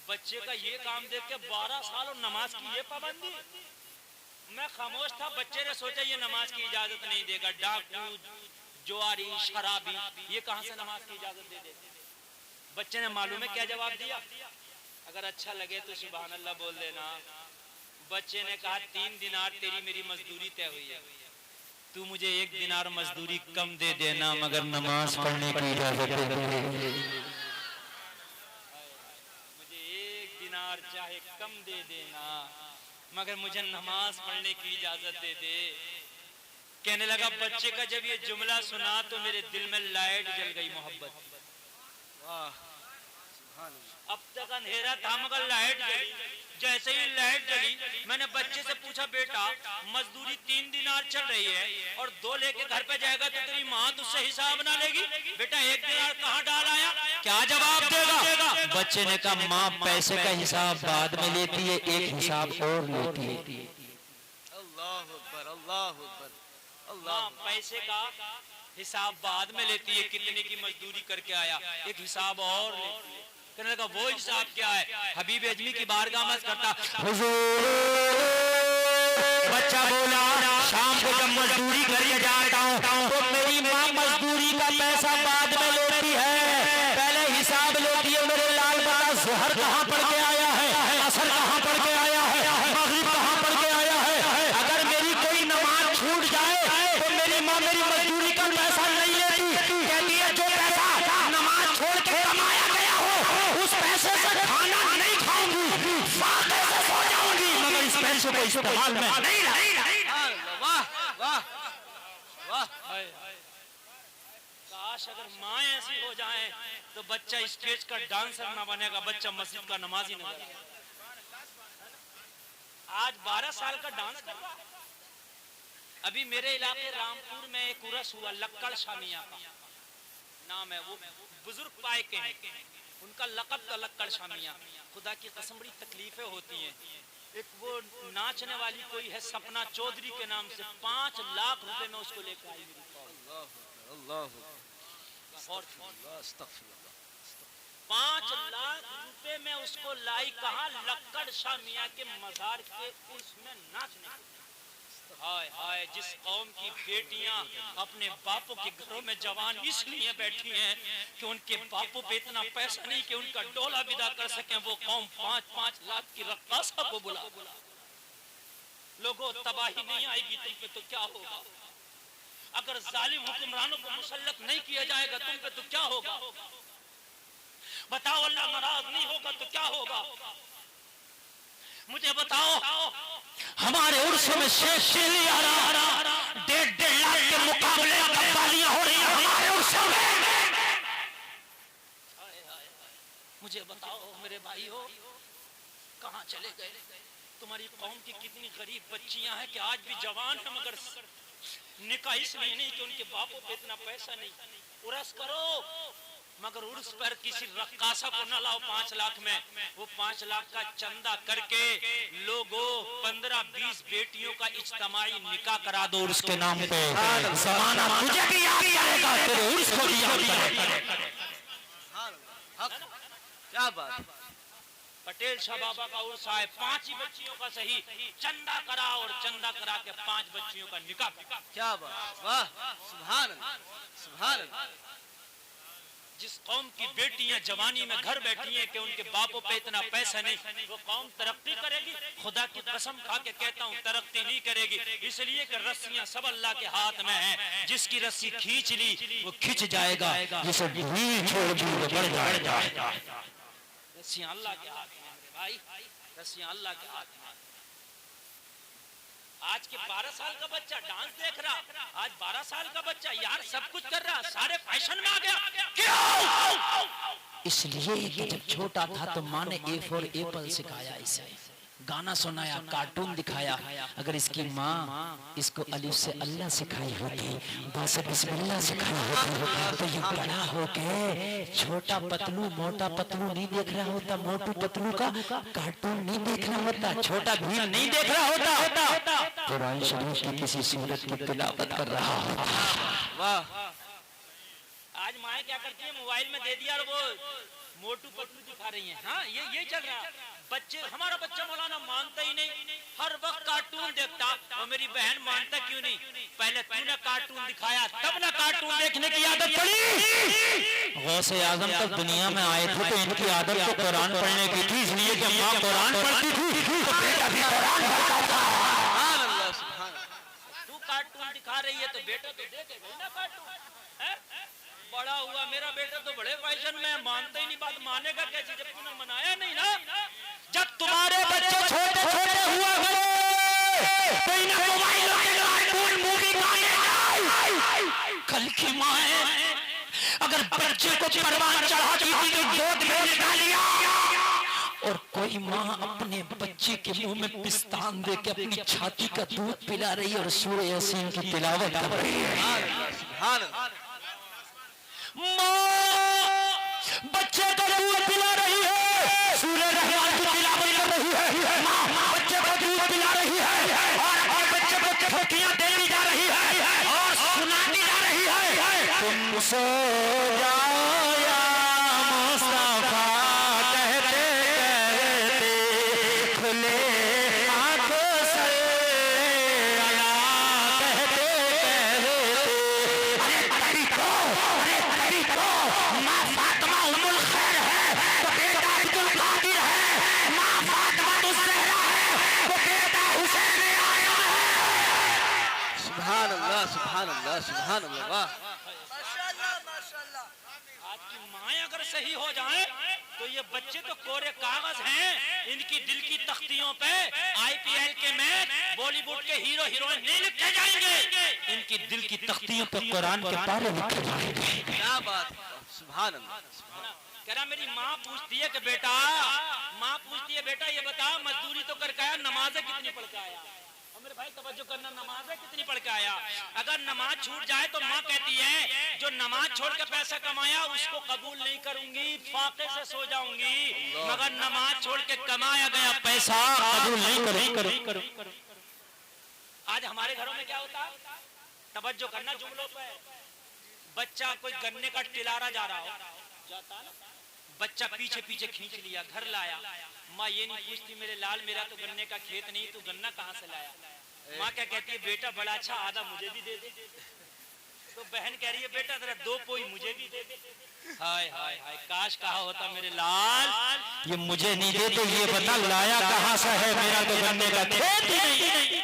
बच्चे का ये काम देख के 12 साल और नमाज की ये पाबंदी। मैं खामोश था, बच्चे ने सोचा ये नमाज की इजाजत नहीं देगा, डाकू जुआरी शराबी ये कहां से नमाज की इजाजत दे दे। बच्चे ने मालूम है क्या जवाब दिया? अगर अच्छा लगे तो सुभान अल्लाह बोल देना। बच्चे ने कहा 3 दिनार तेरी मेरी मजदूरी तय हुई है, तू मुझे 1 दिनार मजदूरी कम दे देना, मगर नमाज पढ़ने की इजाजत दे दे। मुझे 1 दिनार चाहे कम दे देना, मगर मुझे नमाज पढ़ने की इजाजत दे दे। कहने लगा बच्चे का जब ये जुमला सुना तो मेरे दिल में लाइट जल गई मोहब्बत। अब तक अंधेरा था मगर लाइट जली। जैसे ही लाइट जली मैंने बच्चे से पूछा, बेटा मजदूरी 3 दिनार चल रही है और 2 लेके घर पे जाएगा तो तेरी माँ तुझसे हिसाब ना लेगी? बेटा 1 दिनार कहाँ डाल आया? क्या जवाब देगा? बच्चे ने कहा माँ पैसे का हिसाब बाद में लेती है, एक हिसाब और लेती है। अल्लाह अकबर, अल्लाह अकबर। माँ पैसे का हिसाब बाद में लेती है, कितने की मजदूरी करके आया, एक हिसाब और लेती है। कहने लगा वो हिसाब क्या है? हबीब अजमी की बारगाह में करता, बच्चा बोला शाम को जब मजदूरी करके जाता हूँ तो मेरी माँ मजदूरी का पैसा बाद में लेती है, पहले हिसाब लेती है। मेरे लाल बता ज़ोहर कहाँ पढ़ के आया है, असर कहाँ पढ़ के आया है, मगरिब कहाँ पढ़ के आया है। अगर मेरी कोई नमाज छूट जाए तो मेरी माँ मेरी मजदूरी का पैसा नहीं लेती, कहती है जो पैसा नमाज छोड़ के कमाया गया हो उस पैसे से खाना नहीं खाऊंगी, फाके से सो जाऊंगी, मगर इस पैसे को इस्तेमाल में नहीं लाऊंगी। वाह वाह वाह। काश अगर माँ ऐसी हो जाए तो बच्चा स्टेज का डांसर ना बनेगा, बच्चा मस्जिद का नमाजी न बनेगा। आज 12 साल का डांस कर रहा है। अभी मेरे इलाके रामपुर में एक उर्स हुआ, लक्कड़ शामिया का नाम है, वो बुजुर्ग पाए के हैं, उनका लकब था लक्कड़ शामिया। खुदा की कसम बड़ी तकलीफें होती हैं। एक वो नाचने वाली कोई है सपना चौधरी के नाम से, 5 लाख रुपए में उसको लेकर आई मेरी। 5 लाख रुपए में उसको लाई, कहा लक्कड़ शाह मियां के मजार के उसमें नाचने। हाय हाय, जिस कौम की बेटियां अपने बापों के घरों में जवान इसलिए बैठी हैं कि उनके बापों पे इतना पैसा नहीं कि उनका डोला विदा कर सकें, वो कौम 5-5 लाख की रक्कासा को बुला। लोगों तबाही नहीं आएगी तुम पे तो क्या होगा? अगर जालिम हुक्मरानों को मुसल्लत नहीं किया जाएगा तुम पे तो क्या होगा? बताओ, अल्लाह नाराज नहीं होगा तो क्या होगा? मुझे बताओ। हमारे उर्स में शेख शेली आ रहा, 1.5 लाख के मुकाबले कव्वालियां हो रही हैं हमारे उर्स में। मुझे बताओ मेरे भाई हो, कहाँ चले गए? तुम्हारी कौम की कितनी गरीब बच्चियां हैं कि आज भी जवान है मगर निकाह इसलिए नहीं कि उनके बापों पे इतना पैसा नहीं। उर्स करो मगर उर्स पर किसी रक्कासा को न लाओ 5 लाख में। वो 5 लाख का चंदा करके लोगों 15-20 बेटियों का इज्तिमाई निकाह करा दो उर्स के नाम पे। ज़माना तुझे भी याद करेगा, तेरे उर्स को भी याद करेगा। क्या बात? पटेल शाह बाबा का उर्स है, 5 ही बच्चियों का सही चंदा करा और चंदा करा के 5 बच्चियों का निकाह। क्या बात, वाह, सुभान अल्लाह, सुभान अल्लाह। जिस कौम की बेटियां जवानी में घर बैठी हैं कि उनके बापों पे इतना पैसा नहीं, वो कौम तरक्की करेगी? खुदा की कसम खा के कहता हूँ तरक्की नहीं करेगी, इसलिए कि रस्सियां सब अल्लाह के हाथ में हैं। जिसकी रस्सी खींच ली वो खिंच जाएगा, जिसे छोड़ दी वो बढ़ जाएगा। रस्सियां अल्लाह के हाथ में है भाई, रस्सियां अल्लाह के हाथ में। आज के 12 साल का बच्चा डांस देख रहा, आज 12 साल का बच्चा यार सब कुछ कर रहा, सारे फैशन में आ गया। क्यों? इसलिए कि जब छोटा था तो माँ ने ए फॉर एप्पल सिखाया, इसे गाना सुनाया, कार्टून दिखाया। अगर इसकी माँ इसको अलिफ से अल्लाह सिखाई होती, बा से बिस्मिल्लाह सिखाई होती, तो ये बड़ा होके छोटा पतलू मोटा पतलू नहीं देख रहा होता, मोटू पतलू का कार्टून नहीं देख रहा होता, छोटा भीम नहीं देख रहा होता, कुरान शरीफ की किसी सूरत की तिलावत कर रहा होता। वाह। आज माए क्या करती है, मोबाइल में दे दिया और वो मोटू पतलू दिखा रही है। हाँ ये चल रहा है। बच्चे, हमारा बच्चा मौलाना मानता ही नहीं, हर वक्त कार्टून देखता। और मेरी बहन मानता क्यों नहीं? पहले तूने कार्टून दिखाया तब ना कार्टून देखने की आदत पड़ी। गौसे आजम तक दुनिया में आए थे तो इनकी आदत तो कुरान पढ़ने की थी, इसलिए कि माँ कुरान पढ़ती थी तो बेटा भी कुरान पढ़ता था। सुभान अल्लाह, सुभान अल्लाह। तू कार्टून दिखा रही है तो बेटा तो देखेगा ना कार्टून। बड़ा हुआ मेरा बेटा तो बड़े फैशन में, मानता ही नहीं बात, मानेगा कैसे जब तूने मनाया नहीं ना। जब तुम्हारे बच्चे छोटे छोटे हुआ करे तो इन्हें मोबाइल के कार्टून मूवी कल की माँ अगर बच्चे को परवान चढ़ाती थी तो गोद में बिठा लिया, और कोई माँ अपने बच्चे के मुंह में पिस्तान दे के अपनी छाती का दूध पिला रही है और सूरह यासीन की तिलावत कर रही है। सुभान अल्लाह। माँ बच्चे को दूध पिला रही है, सूरह रहमान की तिलावत कर रही है, माँ बच्चे को दूध पिला रही है और बच्चे को ठोकियां देती जा रही है और सुनाती जा रही है। तुम सो जाओ या मुस्तफा कहते कहते, खुले आंखों से अला कहते कहते, माँ फातिमा उम्मुल खैर है तो बेटा अब्दुल कादिर है, माँ फातिमा तो ज़हरा है तो बेटा हुसैन आया है। सुभान अल्लाह, सुभान अल्लाह, सुभान अल्लाह। वाह। आज की माएं अगर सही हो जाएं तो ये बच्चे तो कोरे कागज हैं, इनकी दिल की तख्तियों पे आईपीएल के मैच, बॉलीवुड के हीरो हीरोइन नहीं लिखे जाएंगे, इनकी दिल की तख्तियों पे कुरान के पारे लिखे जाएंगे। क्या बात है, सुभान अल्लाह, सुभान अल्लाह। कह रहा मेरी माँ पूछती है कि बेटा, माँ पूछती है बेटा ये बता मजदूरी तो करके आया, नमाजें कितनी पढ़ के आया? और मेरे भाई तवज्जो करना, नमाजें कितनी पढ़ के आया? अगर नमाज छूट जाए तो माँ कहती है जो नमाज छोड़ के पैसा कमाया उसको कबूल नहीं करूंगी, फाके से सो जाऊंगी, मगर नमाज छोड़ के कमाया गया पैसा कबूल नहीं करो। आज हमारे घरों में क्या होता है, तवज्जो करना जुमलों पे, बच्चा कोई गन्ने का टिलारा जा रहा हो, जाता है ना, बच्चा पीछे पीछे खींच लिया, घर लाया, माँ ये नहीं पूछती मेरे लाल मेरा तो गन्ने का खेत नहीं, तू गन्ना कहाँ से लाया? माँ क्या कहती है बेटा बड़ा अच्छा, आधा मुझे भी दे दे। तो बहन कह रही है बेटा जरा 2 पोई मुझे भी दे दे। हाय हाय हाय, काश कहा होता मेरे लाल ये मुझे नहीं दे तो ये बता लाया कहाँ से है, मेरा तो गन्ने का खेत ही नहीं।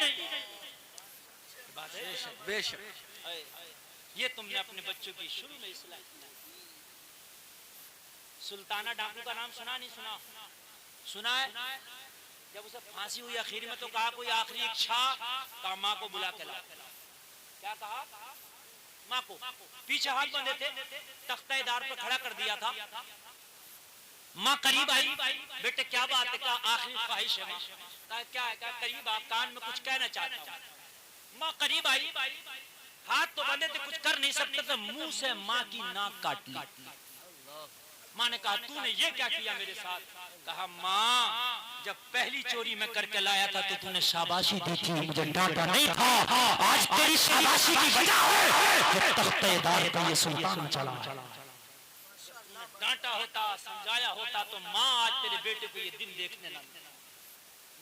बेशक। ये तुमने अपने बच्चों की शुरू में इस्लाह की। सुल्ताना डाकू का नाम सुना नहीं सुना? सुना है। जब उसे फांसी हुई आखिर में तो कहा कोई आखिरी इच्छा, कहा माँ को बुला के ला। क्या कहा? माँ को। पीछे हाथ बंधे थे, तख्तेदार पर खड़ा कर दिया था। माँ करीब आई, बेटे क्या बात है? कहा आखिरी ख्वाहिश है माँ। कहा क्या है? कहा करीब आ, कान में कुछ कहना चाहता हूँ। माँ करीब आई, हाथ तो बंधे थे, कुछ कर नहीं सकते थे, मुंह से माँ की नाक काट ली। माँ ने कहा तूने ये क्या किया मेरे साथ? कहा माँ जब पहली चोरी मैं करके लाया था तो तूने शाबाशी दी थी, मुझे डांटा नहीं था। आज तेरी शाबाशी की वजह है कि तख्तेदार पे ये सुल्तान चला। डांटा होता, समझाया होता तो माँ आज तेरे बेटे को ये दिन देखने ना मिलता।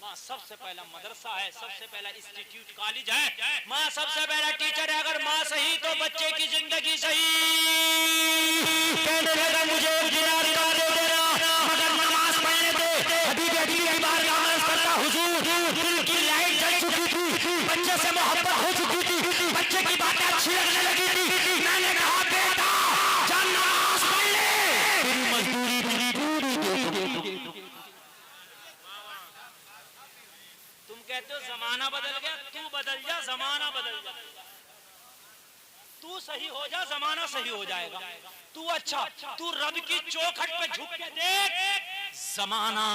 माँ सबसे पहला मदरसा है, सबसे पहला इंस्टीट्यूट कॉलेज है, माँ सबसे पहला टीचर है। अगर माँ सही तो बच्चे की जिंदगी सही। कहने लगा मुझे एक दिनार का दे देना मगर नमाज पढ़ने दे। अभी भी की बारगाह में अर्ज़ करता हुजूर, दिल की लाइट जल चुकी थी, बच्चे से मोहब्बत हो चुकी थी, बच्चे की बातें अच्छी लगने लगी थी। मैंने कहा बेटा जा नमाज पढ़ ले, तेरी मजदूरी पूरी दे दूं। तुम कहते हो जमाना बदल गया, तू बदल जा, जमाना बदल जा। तू सही हो जा, जमाना सही हो जाएगा। तू अच्छा, तू रब की चौखट पे झुक के देख, जमाना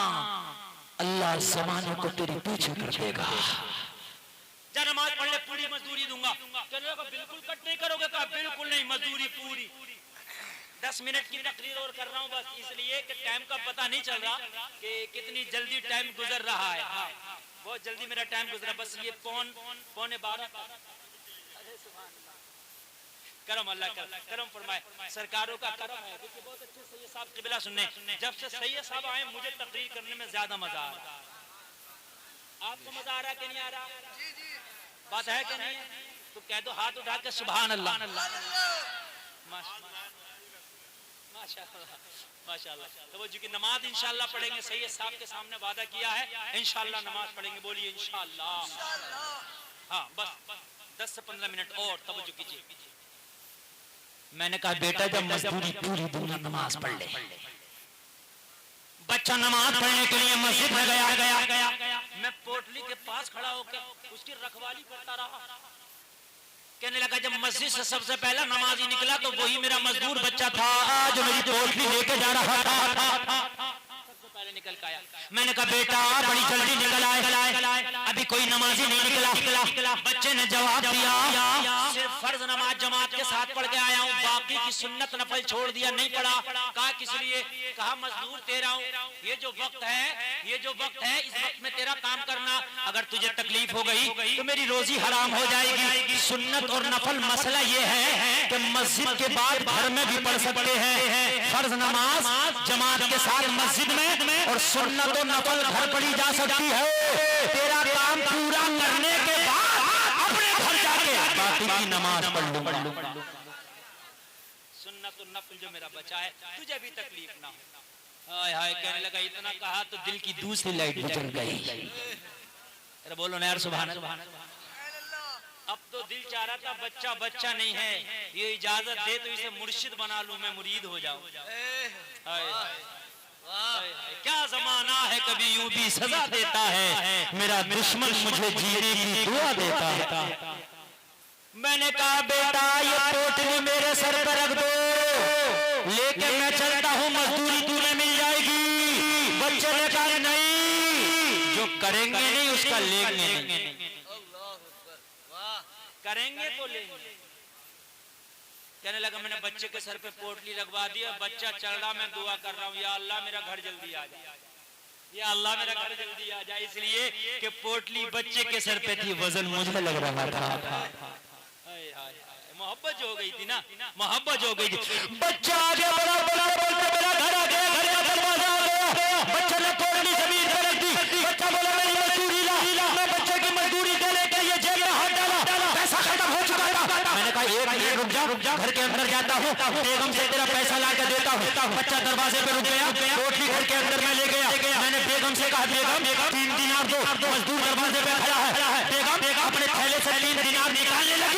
अल्लाह जमाने को तेरे पीछे कर देगा। जा नमाज पढ़ ले, पूरी मजदूरी दूंगा। कहने लगा बिल्कुल कट नहीं करोगे? कहा बिल्कुल नहीं, मजदूरी पूरी। 10 मिनट की तकरीर और कर रहा हूँ बस इसलिए कि टाइम का पता नहीं चल रहा कि कितनी जल्दी टाइम गुजर रहा है। हाँ, बहुत जल्दी मेरा टाइम गुजरा। बस ये पौने 12। करम अल्लाह करम फरमाए, सरकारों का करम है। देखिए बहुत अच्छे सैयद साहब क़िबला सुनने, जब से सैयद साहब आए मुझे तकरीर करने में ज्यादा मजा आ रहा है। आपको मजा आ रहा है कि नहीं आ रहा? बात है कि नहीं? तो कह दो हाथ उठा के सुभान अल्लाह। माशाअल्लाह। तो वो जो कि नमाज इंशाअल्लाह पढ़ेंगे, सैयद साहब के सामने वादा किया है इंशाअल्लाह नमाज पढ़ेंगे। बोलिए इंशाअल्लाह। हाँ बस 10 से 15 मिनट और तवज्जो कीजिए। मैंने कहा बेटा जब मजदूरी पूरी दूंगा नमाज पढ़ ले। बच्चा नमाज पढ़ने के लिए मस्जिद में गया। मैं पोटली के पास खड़ा होकर उसकी रखवाली करता रहा। कहने लगा जब मस्जिद से सबसे पहला नमाजी निकला तो वही मेरा मजदूर बच्चा था जो मेरी पोटली लेके जा रहा था। सबसे पहले निकल के आया। मैंने कहा बेटा बड़ी जल्दी निकल आए, अभी कोई नमाजी नहीं निकला। बच्चे ने जवाब दिया सिर्फ फर्ज नमाज जमात के साथ पढ़ के आया हूँ, बाकी की सुन्नत नफल छोड़ दिया, नहीं पढ़ा। कहा किस लिए? कहा मजदूर तेरा हूँ, ये जो वक्त है इस वक्त में तेरा काम करना। अगर तुझे तकलीफ हो गई तो मेरी रोजी हराम हो जाएगी। सुन्नत और नफल मसला ये है कि मस्जिद के बाद घर में भी पढ़ सकते हैं। फर्ज नमाज जमात के साथ मस्जिद में और सुन्नत और नफल घर पढ़ी जा सकती है। तेरा काम पूरा करने के बाद अपने घर जाके बाकी की नमाज पढ़ लूं। सुन्नत और नफल जो मेरा बचा है तुझे भी तकलीफ ना हो। हाय हाय कहने लगा इतना कहा तो दिल की दूसरी लाइट जल गई। अरे बोलो ना यार सुभान अल्लाह। अब तो दिल चाह रहा था बच्चा बच्चा नहीं है, ये इजाजत दे तो इसे मुर्शिद बना लूं, मैं मुरीद हो जाऊं। क्या जमाना है, कभी यूं भी सजा देता है, मेरा दुश्मन मुझे जीने की दुआ देता है। मैंने कहा बेटा ये पोटली मेरे सर पर रख दो, लेके मैं चलता हूँ, मजदूरी तुम्हें मिल जाएगी। बच्चे ने कहा नहीं, जो करेंगे नहीं उसका लेंगे नहीं। करेंगे तो लेंगे। कहने लगा मैंने बच्चे के सर पे पोटली लगवा दिया, बच्चा चल रहा, मैं दुआ कर रहा हूँ या अल्लाह मेरा घर जल्दी आ जाए, या अल्लाह मेरा घर जल्दी आ जाए, इसलिए कि पोटली बच्चे के सर पे थी, वजन मुझे लग रहा था। मोहब्बत हो गई थी ना, मोहब्बत हो गई थी। बच्चा आगे बड़ा बड़ा बोलते मेरा घर आ गया, घर का दरवाजा आ गया। बच्चे ने पोटली जमीन पर रख दी। बच्चा बोला मेरी मजदूरी ला। मैं बच्चे की मजदूरी देने के लिए जेब में हाथ डाला, पैसा खत्म हो चुका था। मैंने कहा एक मिनट रुक जा, घर के अंदर जाता हूँ, बेगम से तेरा पैसा ला के देता हूँ। बच्चा दरवाजे पे रुक गया, पोटली घर के अंदर में ले गया। मैंने बेगम से कहा बेगम 3 दिनार दो, मजदूर दरवाजे पे खड़ा है। बेगम अपने थैले से 3 दिनार निकालने लगी।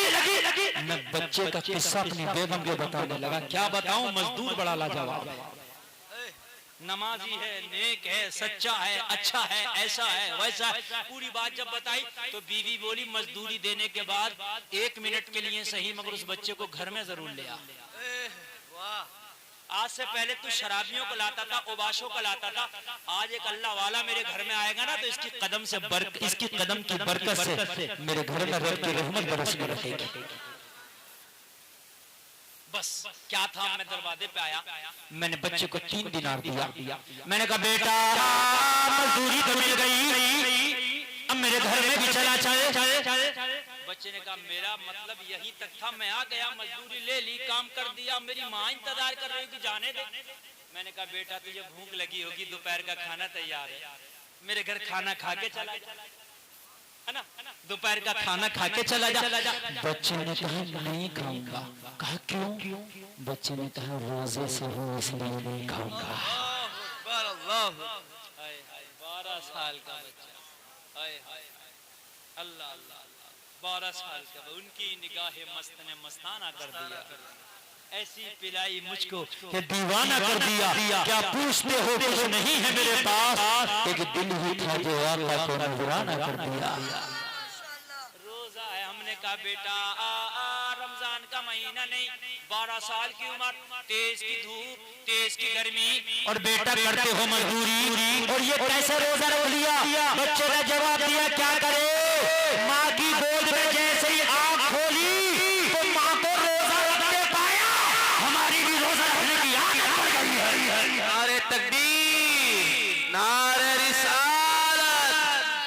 मैं बच्चे का किस्सा अपनी बेगम को बताने लगा। क्या बताऊं, मजदूर बड़ा लाजवाब है, नमाजी है, नेक है, सच्चा है, अच्छा है, ऐसा है, वैसा है। पूरी बात जब बताई तो बीवी बोली मजदूरी देने के बाद 1 मिनट के लिए सही मगर उस बच्चे को घर में जरूर ले आ। आज से पहले तू शराबियों को लाता था, उबाशों को लाता था, आज एक अल्लाह वाला मेरे घर में आएगा ना तो इसकी कदम की बरकत से मेरे घर में रब की रहमत बरसने लगेगी। बस क्या था, मैं दरवाजे पे आया, मैंने बच्चे को 3 दिनार दिया। मैंने कहा बेटा मजदूरी तो मिल गई, अब मेरे घर में भी चला चल। बच्चे ने कहा मेरा मतलब यही तक था, मैं आ गया, मजदूरी ले ली, काम कर दिया, मेरी माँ इंतजार कर रही थी, जाने दे। मैंने कहा बेटा तुझे भूख लगी होगी, दोपहर का खाना तैयार है, मेरे घर खाना खा के चला जा, है ना, दोपहर का खाना खा के चला जा। बच्चे ने कहा नहीं खाऊंगा। कहा क्यों? बच्चे ने कहा रोजे से हो इसलिए नहीं खाऊंगा। 12 साल का बच्चा, हाय हाय अल्लाह अल्लाह, 12 साल का, उनकी निगाहे मस्त ने मस्ताना कर दिया, ऐसी पिलाई मुझको कि दीवाना कर दिया। क्या पूछते हो कुछ नहीं है मेरे पास, एक दिल ही था जो आका को नजराना कर दिया। रोजा है, हमने कहा बेटा रमजान का महीना नहीं, 12 साल की उम्र, तेज की धूप, तेज की गर्मी, और बेटा करते हो मजदूरी, और ये कैसे रोजा रख लिया? बच्चे ने जवाब दिया क्या करे, माँ की गोद में जैसे ही आँख खोली तो माँ को रोजा रखते पाया, हमारी भी रोजा रखने की आदत पड़ गई है। नारे तकबीर, नारे रिसालत,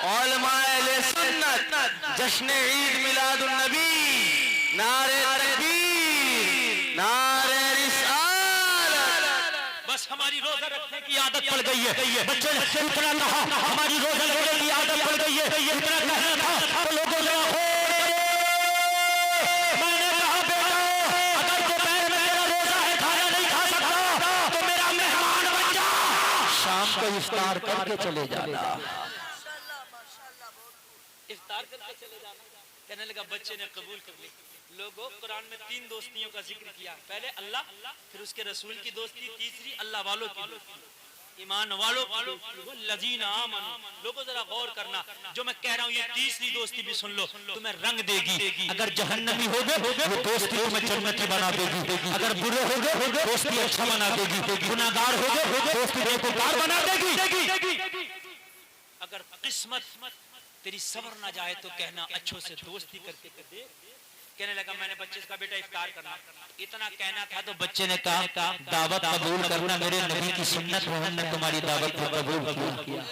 उलमाए अहले सुन्नत, जश्न ईद मिलादुन नबी, नारे तकबीर, नारे रिसालत। बस हमारी रोजा रखने की आदत पड़ गई है। बच्चे ने इतना कहा हमारी रोजा रखने की आदत पड़ गई है, इतना कहना था तो लोगों ने मैंने कहा बेटा अगर दोपहर में मेरा रोजा है, खाना नहीं खा सकता तो मेरा मेहमान बन जा, शाम को इफ्तार करके चले जाना। इफ्तार करके चले जाना। कहने लगा, बच्चे ने कबूल कर ली। लोगों कुरान में 3 दोस्तियों का जिक्र किया, पहले अल्लाह, फिर उसके रसूल की दोस्ती, तीसरी अल्लाह वालों की दोस्ती, ईमान वालों की, लजीना आमन। लोगों जरा गौर करना, जो मैं कह रहा हूँ ये तीसरी दोस्ती भी सुन लो, तुम्हें रंग देगी। अगर जहन्नमी हो गए वो दोस्ती तुम्हें जन्नती बना देगी, अगर बुरे हो गए दोस्ती अच्छा बना देगी, गुनाहगार हो गए दोस्ती नेकूकार बना देगी। अगर किस्मत तेरी सबर ना जाए तो कहना अच्छों से दोस्ती करके दे। कहने लगा मैंने बच्चे का बेटा इफ्तार करना, इतना कहना था तो बच्चे ने कहा दावत कबूल करना, मेरे नबी की सुन्नत है, हमने तुम्हारी दावत को कबूल किया।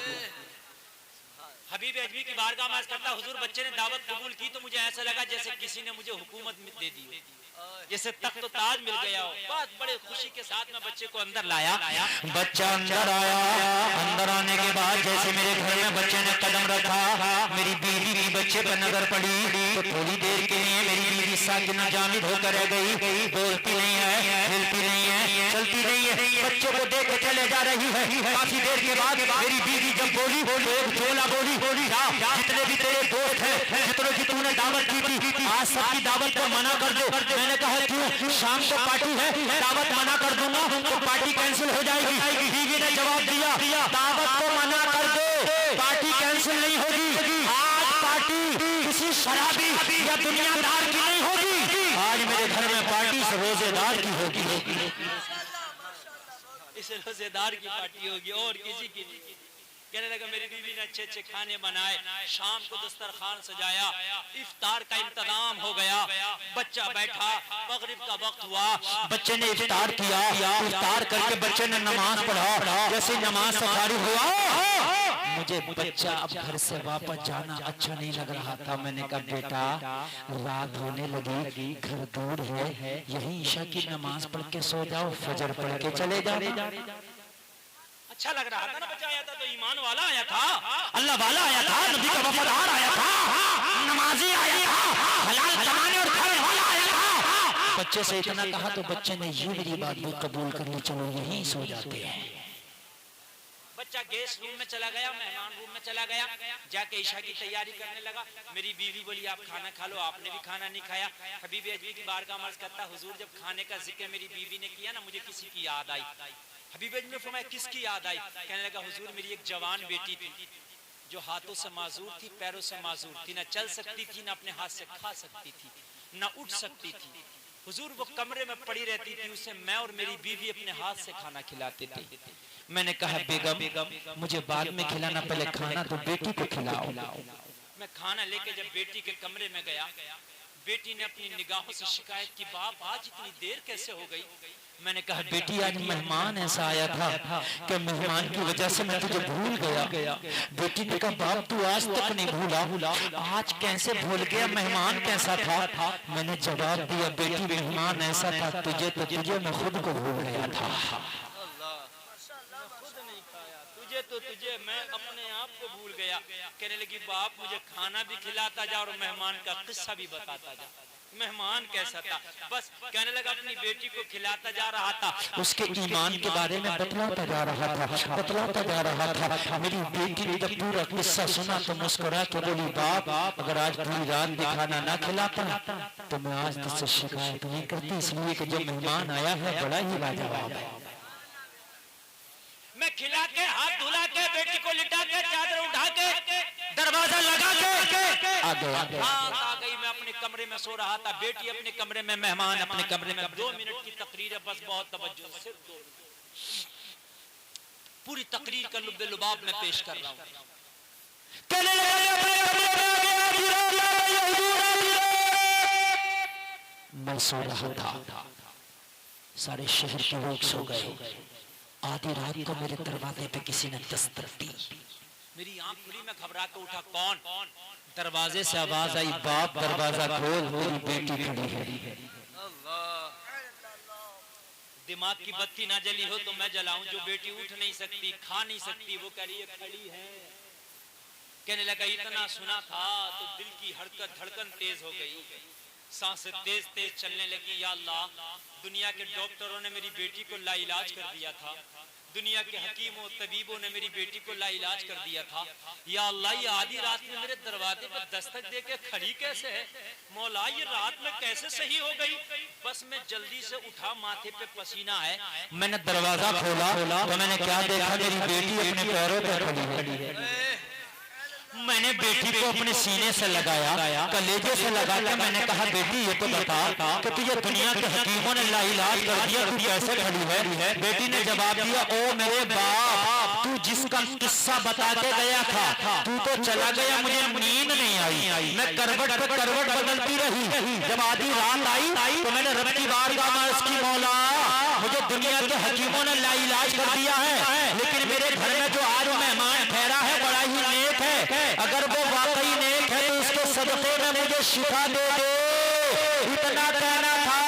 हबीब अजमी की बारगाह में अर्ज़ करता, हुजूर बच्चे ने दावत कबूल की तो मुझे ऐसा लगा जैसे किसी ने मुझे हुकूमत दे दी, जैसे तख्त ताज मिल गया हो। बहुत बड़े खुशी के साथ में बच्चे को अंदर लाया। बच्चा अंदर आया, अंदर आने के बाद जैसे मेरे घर में बच्चे ने कदम रखा, मेरी बीवी भी बच्चे पर नजर पड़ी तो थोड़ी देर के लिए मेरी बीवी साकिना जामिद होकर रह गई, बोलती नहीं है, हिलती नहीं है, चलती नहीं है, बच्चे को देख के चले जा रही है। काफी देर के बाद मेरी बीवी जब बोली चोला बोली जितने भी तेरे दोस्त हैं, जितने की तूने दावत की थी, आज सबकी दावत को मना कर दो। मैंने कहा क्यों? शाम को पार्टी है, दावत मना कर दूंगा तो पार्टी कैंसिल हो जाएगी। बीवी ने जवाब दिया दावत को मना कर दो, पार्टी कैंसिल नहीं होगी। आज पार्टी किसी शराबी या दुनियादार की नहीं होगी, आज मेरे घर में पार्टी रोजेदार की होगी। इस रोजेदार की पार्टी होगी और किसी की नहीं। कहने लगा मेरी बीवी ने अच्छे अच्छे खाने बनाए, शाम को दस्तरखान सजाया, इफ्तार का इंतजाम हो गया, बच्चा बैठा, मगरिब का वक्त हुआ, बच्चे ने इफ्तार किया, इफ्तार करके बच्चे ने नमाज पढ़ा। जैसे नमाज से फारिग हुआ, मुझे बच्चा अब घर से वापस जाना अच्छा नहीं लग रहा था। मैंने कहा बेटा रात होने लगी, घर दूर है, यही ईशा की नमाज पढ़ के सो जाओ, फजर पढ़ के चले जाना। अच्छा लग रहा था ना, बच्चा आया था तो ईमान वाला आया था, अल्लाह वाला आया था, नबी का वफादार आया था, नमाजी आया था, हलाल कमाने और खाने वाला आया था। बच्चे से इतना कहा तो बच्चे ने ये मेरी बात भी कबूल कर ली, चलो यहीं सो जाते हैं। बच्चा गेस्ट रूम में चला गया, मेहमान रूम में चला गया, जाके ईशा की तैयारी करने लगा। मेरी बीवी बोली आप खाना खा लो, आपने भी खाना नहीं खाया। हबीब अजमी की बारगाह में अर्ज़ करता, हुजूर जब खाने का जिक्र मेरी बीवी ने किया ना, मुझे किसी की याद आई। हबीब अजमी ने फरमाया किसकी याद आई? कहने लगा हुजूर मेरी एक जवान बेटी थी जो हाथों से माजूर थी, पैरों से माजूर थी, ना चल सकती थी, ना अपने हाथ से खा सकती थी, ना उठ सकती थी। हुजूर वो कमरे में पड़ी रहती थी, उसे मैं और मेरी बीवी अपने हाथ से खाना खिलाते थे। मैंने कहा बेगम मुझे बाद में खिलाना, पहले खाना तो बेटी को खिलाओ। मैं खाना लेके जब बेटी के कमरे में गया, बेटी ने अपनी निगाहों से शिकायत की, बाप आज इतनी देर कैसे हो गई? मैंने कहा बेटी आज मेहमान ऐसा आया था कि मेहमान की वजह से मैं तुझे भूल गया। बेटी ने कहा बाप तू आज तक नहीं भूला, आज कैसे भूल गया? मेहमान कैसा था? मैंने जवाब दिया बेटी मेहमान ऐसा था तुझे मैं खुद को भूल गया था। तुझे मैं अपने आप को भूल गया। कहने लगी बाप मुझे खाना भी खिलाता जा और मेहमान का किस्सा भी बताता जा, मेहमान कैसा था। बस कहने लगा अपनी बेटी को खिलाता जा रहा था, उसके ईमान के बारे में बतलाता जा रहा था। मेरी बेटी ने जब पूरा किस्सा सुना तो मुस्कुरा के बोली बाप अगर आज पूरी रात भी खाना ना खिलाता तो मैं आज तुझसे शिकायत नहीं करती, इसलिए कि जो मेहमान आया है बड़ा ही लाजवाब है। मैं खिला के हाथ धुला के बेटी को लिटा के चादर उठा के दरवाजा लगा के आ गई। मैं अपने कमरे में सो रहा था, बेटी अपने कमरे में, मेहमान अपने कमरे में। 2 मिनट की तकरीर है, बस बहुत तवज्जो, सिर्फ 2 मिनट। पूरी तकरीर का लुब्बे लुबाब में पेश कर रहा हूँ। मैं सो रहा था, सारे शहर के लोग सो गए। आधी रात को मेरे दरवाजे पे किसी ने दस्तक दी। मेरी आंख खुली, मैं घबरा के उठा, कौन? दरवाजे से आवाज आई बाप दरवाजा खोल मेरी बेटी खड़ी है। दिमाग की बत्ती ना जली हो तो मैं जलाऊं? जो बेटी उठ नहीं सकती, खा नहीं सकती, वो कह रही है खड़ी है। कहने लगा इतना सुना था तो दिल की धड़कन तेज हो गई, सांसें तेज तेज चलने लगी। या अल्लाह, दुनिया के डॉक्टरों ने मेरी बेटी को लाइलाज कर दिया था, दुनिया के हकीमों तबीबों ने मेरी बेटी को लाइलाज कर दिया था। या अल्लाह, ये आधी रात में मेरे दरवाजे पर दस्तक दे के खड़ी कैसे है? मौला, ये रात में कैसे सही हो गई? बस मैं जल्दी से उठा, माथे पे पसीना है। मैंने दरवाजा खोला तो मैंने क्या देखा, मेरी बेटी अपने पैरों पर खड़ी है। मैंने बेटी को अपने सीने से लगाया, कलेजे से लगा के मैंने कहा बेटी ये तो बता कि तुझे दुनिया के हकीमों ने लाइलाज कर दिया, तू कैसे खड़ी है? बेटी ने जवाब दिया ओ मेरे बाप, तू जिसका किस्सा बता के गया था तू तो चला गया, मुझे नींद नहीं आई। मैं करवट पे करवट बदलती रही। जब आधी रात आई तो मैंने रब की बारगाह में अर्ज़ की मौला मुझे दुनिया के हकीमों ने लाइलाज कर दिया है, लेकिन मेरे घर में जो आज मेहमान ठहरा है बड़ा ही नेक है, अगर वो वाकई नेक है तो उसके सदक़े में मुझे शिफा दे दे। इतना कहना था,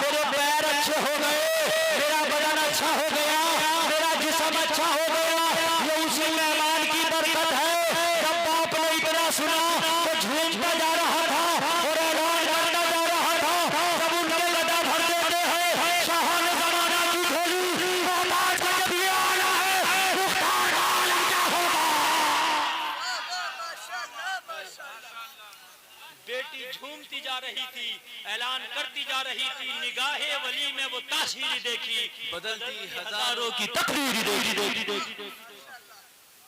मेरे पैर अच्छे हो गए, मेरा बदन अच्छा हो गया, मेरा जिस्म अच्छा हो गया, ये उसी मेहमान की बरकत है। जब बाप ने इतना सुना तो झूमता जा रहा था और ऐलान करता जा रहा था, जब उनके लदा भर देते हैं शाहान ज़माना की झोली, मोहताज का जब ये आना है मुख्तार आलम क्या होगा। बेटी झूमती जा रही थी, ऐलान करती जा रही थी, निगाहे वली में वो तासीर देखी, बदलती हजारों की तकदीर देखी।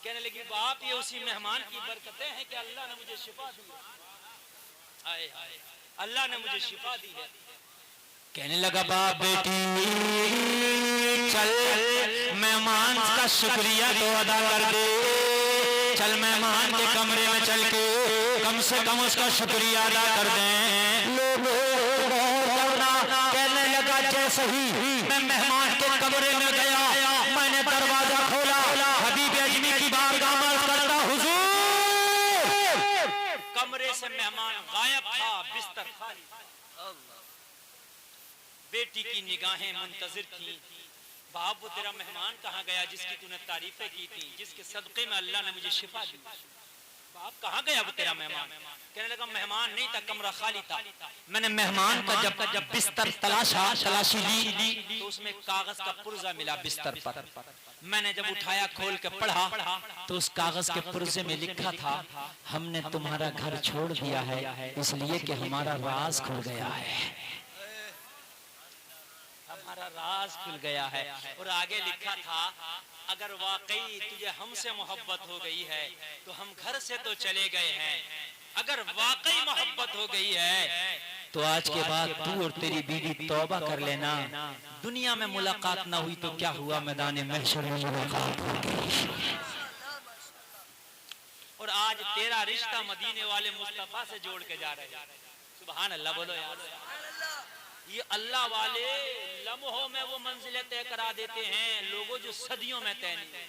कहने लगी बाप ये उसी मेहमान की बरकतें हैं कि अल्लाह ने मुझे शिफा दी है। हाय हाय, अल्लाह ने मुझे शिफा दी है। कहने लगा बाप बेटी चल मेहमान का शुक्रिया तो अदा कर दे, चल मेहमान के कमरे में चल के कम से कम उसका शुक्रिया अदा कर दें। कहने लगा जैसे ही मैं मेहमान के कमरे में गया, मैंने दरवाजा खोला, हबीब अजमी की बारगाह में अर्ज़ करता हुजूर। कमरे से मेहमान गायब था, बिस्तर खाली। बेटी की निगाहें मुंतजिर थी, बाप वो तेरा मेहमान कहाँ गया जिसकी तूने तारीफें की थी, जिसके सदक़े में अल्लाह ने मुझे शिफा दी? बाप कहाँ गया वो तेरा मेहमान? कहने लगा मेहमान नहीं था, कमरा खाली था। मैंने मेहमान का जब बिस्तर तलाशी ली तो उसमें कागज का पुर्जा मिला बिस्तर पर। मैंने जब उठाया, खोल के पढ़ा तो उस कागज के पुर्जे में लिखा था हमने तुम्हारा घर छोड़ दिया है इसलिए कि हमारा राज खुल गया है, हमारा राज खुल गया है। और आगे लिखा था अगर वाकई तुझे हमसे मोहब्बत हो गई है तो हम घर से तो चले गए हैं, अगर वाकई मोहब्बत हो गई है तो आज के बाद तू और तेरी बीवी तौबा कर लेना, दुनिया में मुलाकात ना हुई तो क्या हुआ, मैदान महशर में मुलाकात होगी। और आज तेरा रिश्ता मदीने वाले मुस्तफा से जोड़ के जा रहे हैं। सुभान अल्लाह बोलो यार। ये अल्लाह वाले लम्हों में वो मंजिलें तय करा देते हैं लोगों जो सदियों में तय नहीं।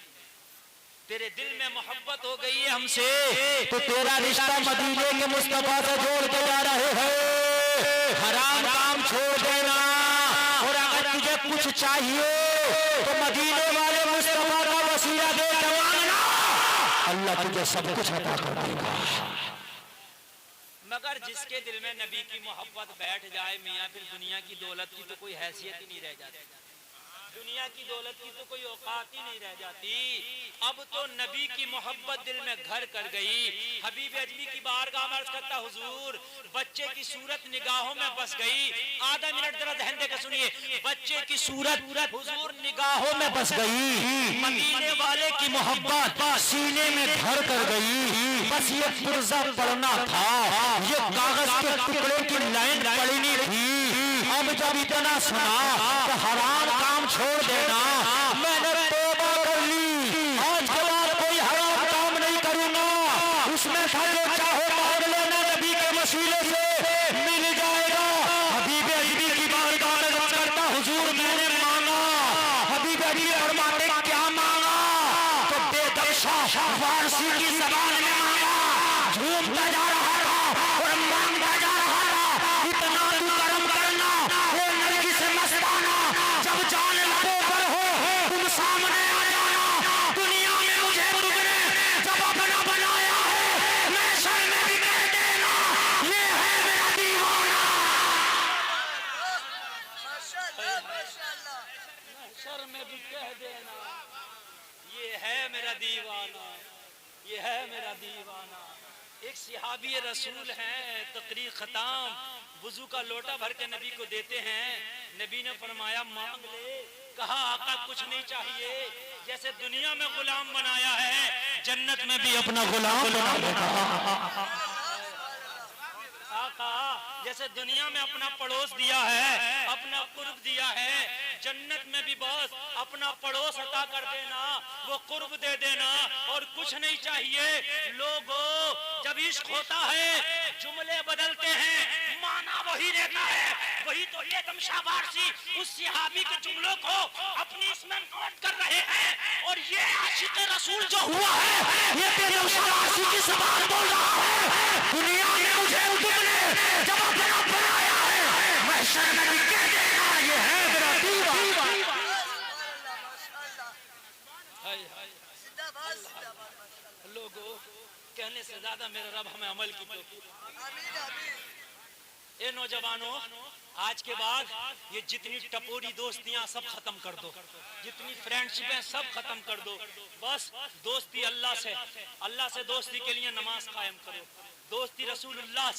तेरे दिल में मोहब्बत हो गई है हमसे तो तेरा रिश्ता मदीने के मुस्तफा से जोड़ के जा रहे हैं। हराम काम छोड़ देना, और अगर तुझे कुछ चाहिए तो मदीने वाले मुस्तफा का वसीला दे के मांगना, अल्लाह तुझे सब कुछ अता कर देगा। मगर जिसके दिल में नबी की मोहब्बत बैठ जाए मियाँ, फिर दुनिया की दौलत की तो कोई हैसियत ही नहीं रह जाती, दुनिया की दौलत की तो कोई औकात ही नहीं रह जाती। अब तो नबी की मोहब्बत दिल में घर कर गई। हबीब अजमी की बारगाह में अर्ज करता हुजूर बच्चे की सूरत निगाहों में बस गई। आधा मिनट जरा ध्यान देकर सुनिए। बच्चे की सूरत हुजूर निगाहों में बस गई, मदीने वाले की मोहब्बत सीने में घर कर गई। बस ये पुर्जा पढ़ना था, ये कागज के टुकड़े की लाइन पढ़नी थी। अब जब इतना सुना तो हराम काम छोड़ देना, मैंने तौबा कर ली, आज के बाद कोई हराम काम नहीं करूंगा। उसमें था जो चाहो मांग लेना, नबी के वसीले से मिल जाएगा। हबीब अजमी की बारगाह में अर्ज करता हुजूर मैंने मांगा। हबीब अजमी फरमाते क्या मांगा? तो बेदख्शा फारसी की ज़बान में मांगा। झूमता जा रहा था और मांगता जा रहा था, इतना तू करम करना वो नरकी से मस्ताना, जब जान लबों पर हो तुम सामने आ जाना। दुनिया में मुझे तुमने जब अपना बनाया है, मैं शर में भी कह देना ये है मेरा दीवाना। शर में भी कह देना ये है मेरा दीवाना, ये है मेरा दीवाना। एक सिहाबी रसूल हैं, तकरीर खत्म, वुजू का लोटा भर के नबी को देते हैं। नबी ने फरमाया मांग ले। कहा आका कुछ नहीं चाहिए, जैसे दुनिया में गुलाम बनाया है जन्नत में भी अपना गुलाम बना देगा। आका जैसे दुनिया में अपना पड़ोस दिया है, अपना कुर्ब दिया है, जन्नत में भी बस अपना पड़ोस अता कर देना, वो कुर्ब दे देना और कुछ नहीं चाहिए। लोगों जब इश्क होता है जुमले बदलते हैं, माना वही रहता है। वही तो एकदम शाबाशी उस सहाबी के जुमलों को अपनी इसमें नोट कर रहे हैं। और ये आशिक रसूल जो हुआ है ये तेरे शाबाशी की ज़बान बोल रहा है। दुनिया में मुझे तुमने जब अपना बनाया है, मैं शर में भी कह देना ये है मेरा दीवाना। लोगों कहने से ज्यादा मेरे रब हमें अमल की तौफीक। ए नौजवानों, आज के बाद ये जितनी टपोरी दोस्तियां सब खत्म कर दो, जितनी फ्रेंडशिप है सब खत्म कर दो। बस दोस्ती अल्लाह से दोस्ती के लिए नमाज कायम करो। दोस्ती रसूलुल्लाह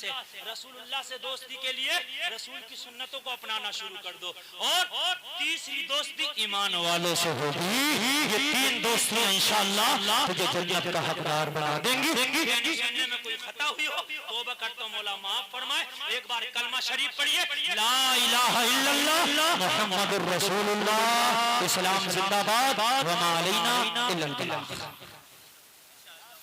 से दोस्ती के लिए रसूल की सुन्नतों को अपनाना शुरू कर दो। और तीसरी दोस्ती ईमान वालों से होगी। ये तीन दोस्तियां इंशाअल्लाह तुझे जन्नत का हकदार बना देंगी। सुनने में कोई खता हुई हो तौबा करता हूं, मौला माफ फरमाए। एक बार कलमा शरीफ पढ़िए, ला इलाहा इल्लल्लाह मुहम्मदुर रसूलुल्लाह। इस्लाम जिंदाबाद, व मा अलैना इल्लल बलाग।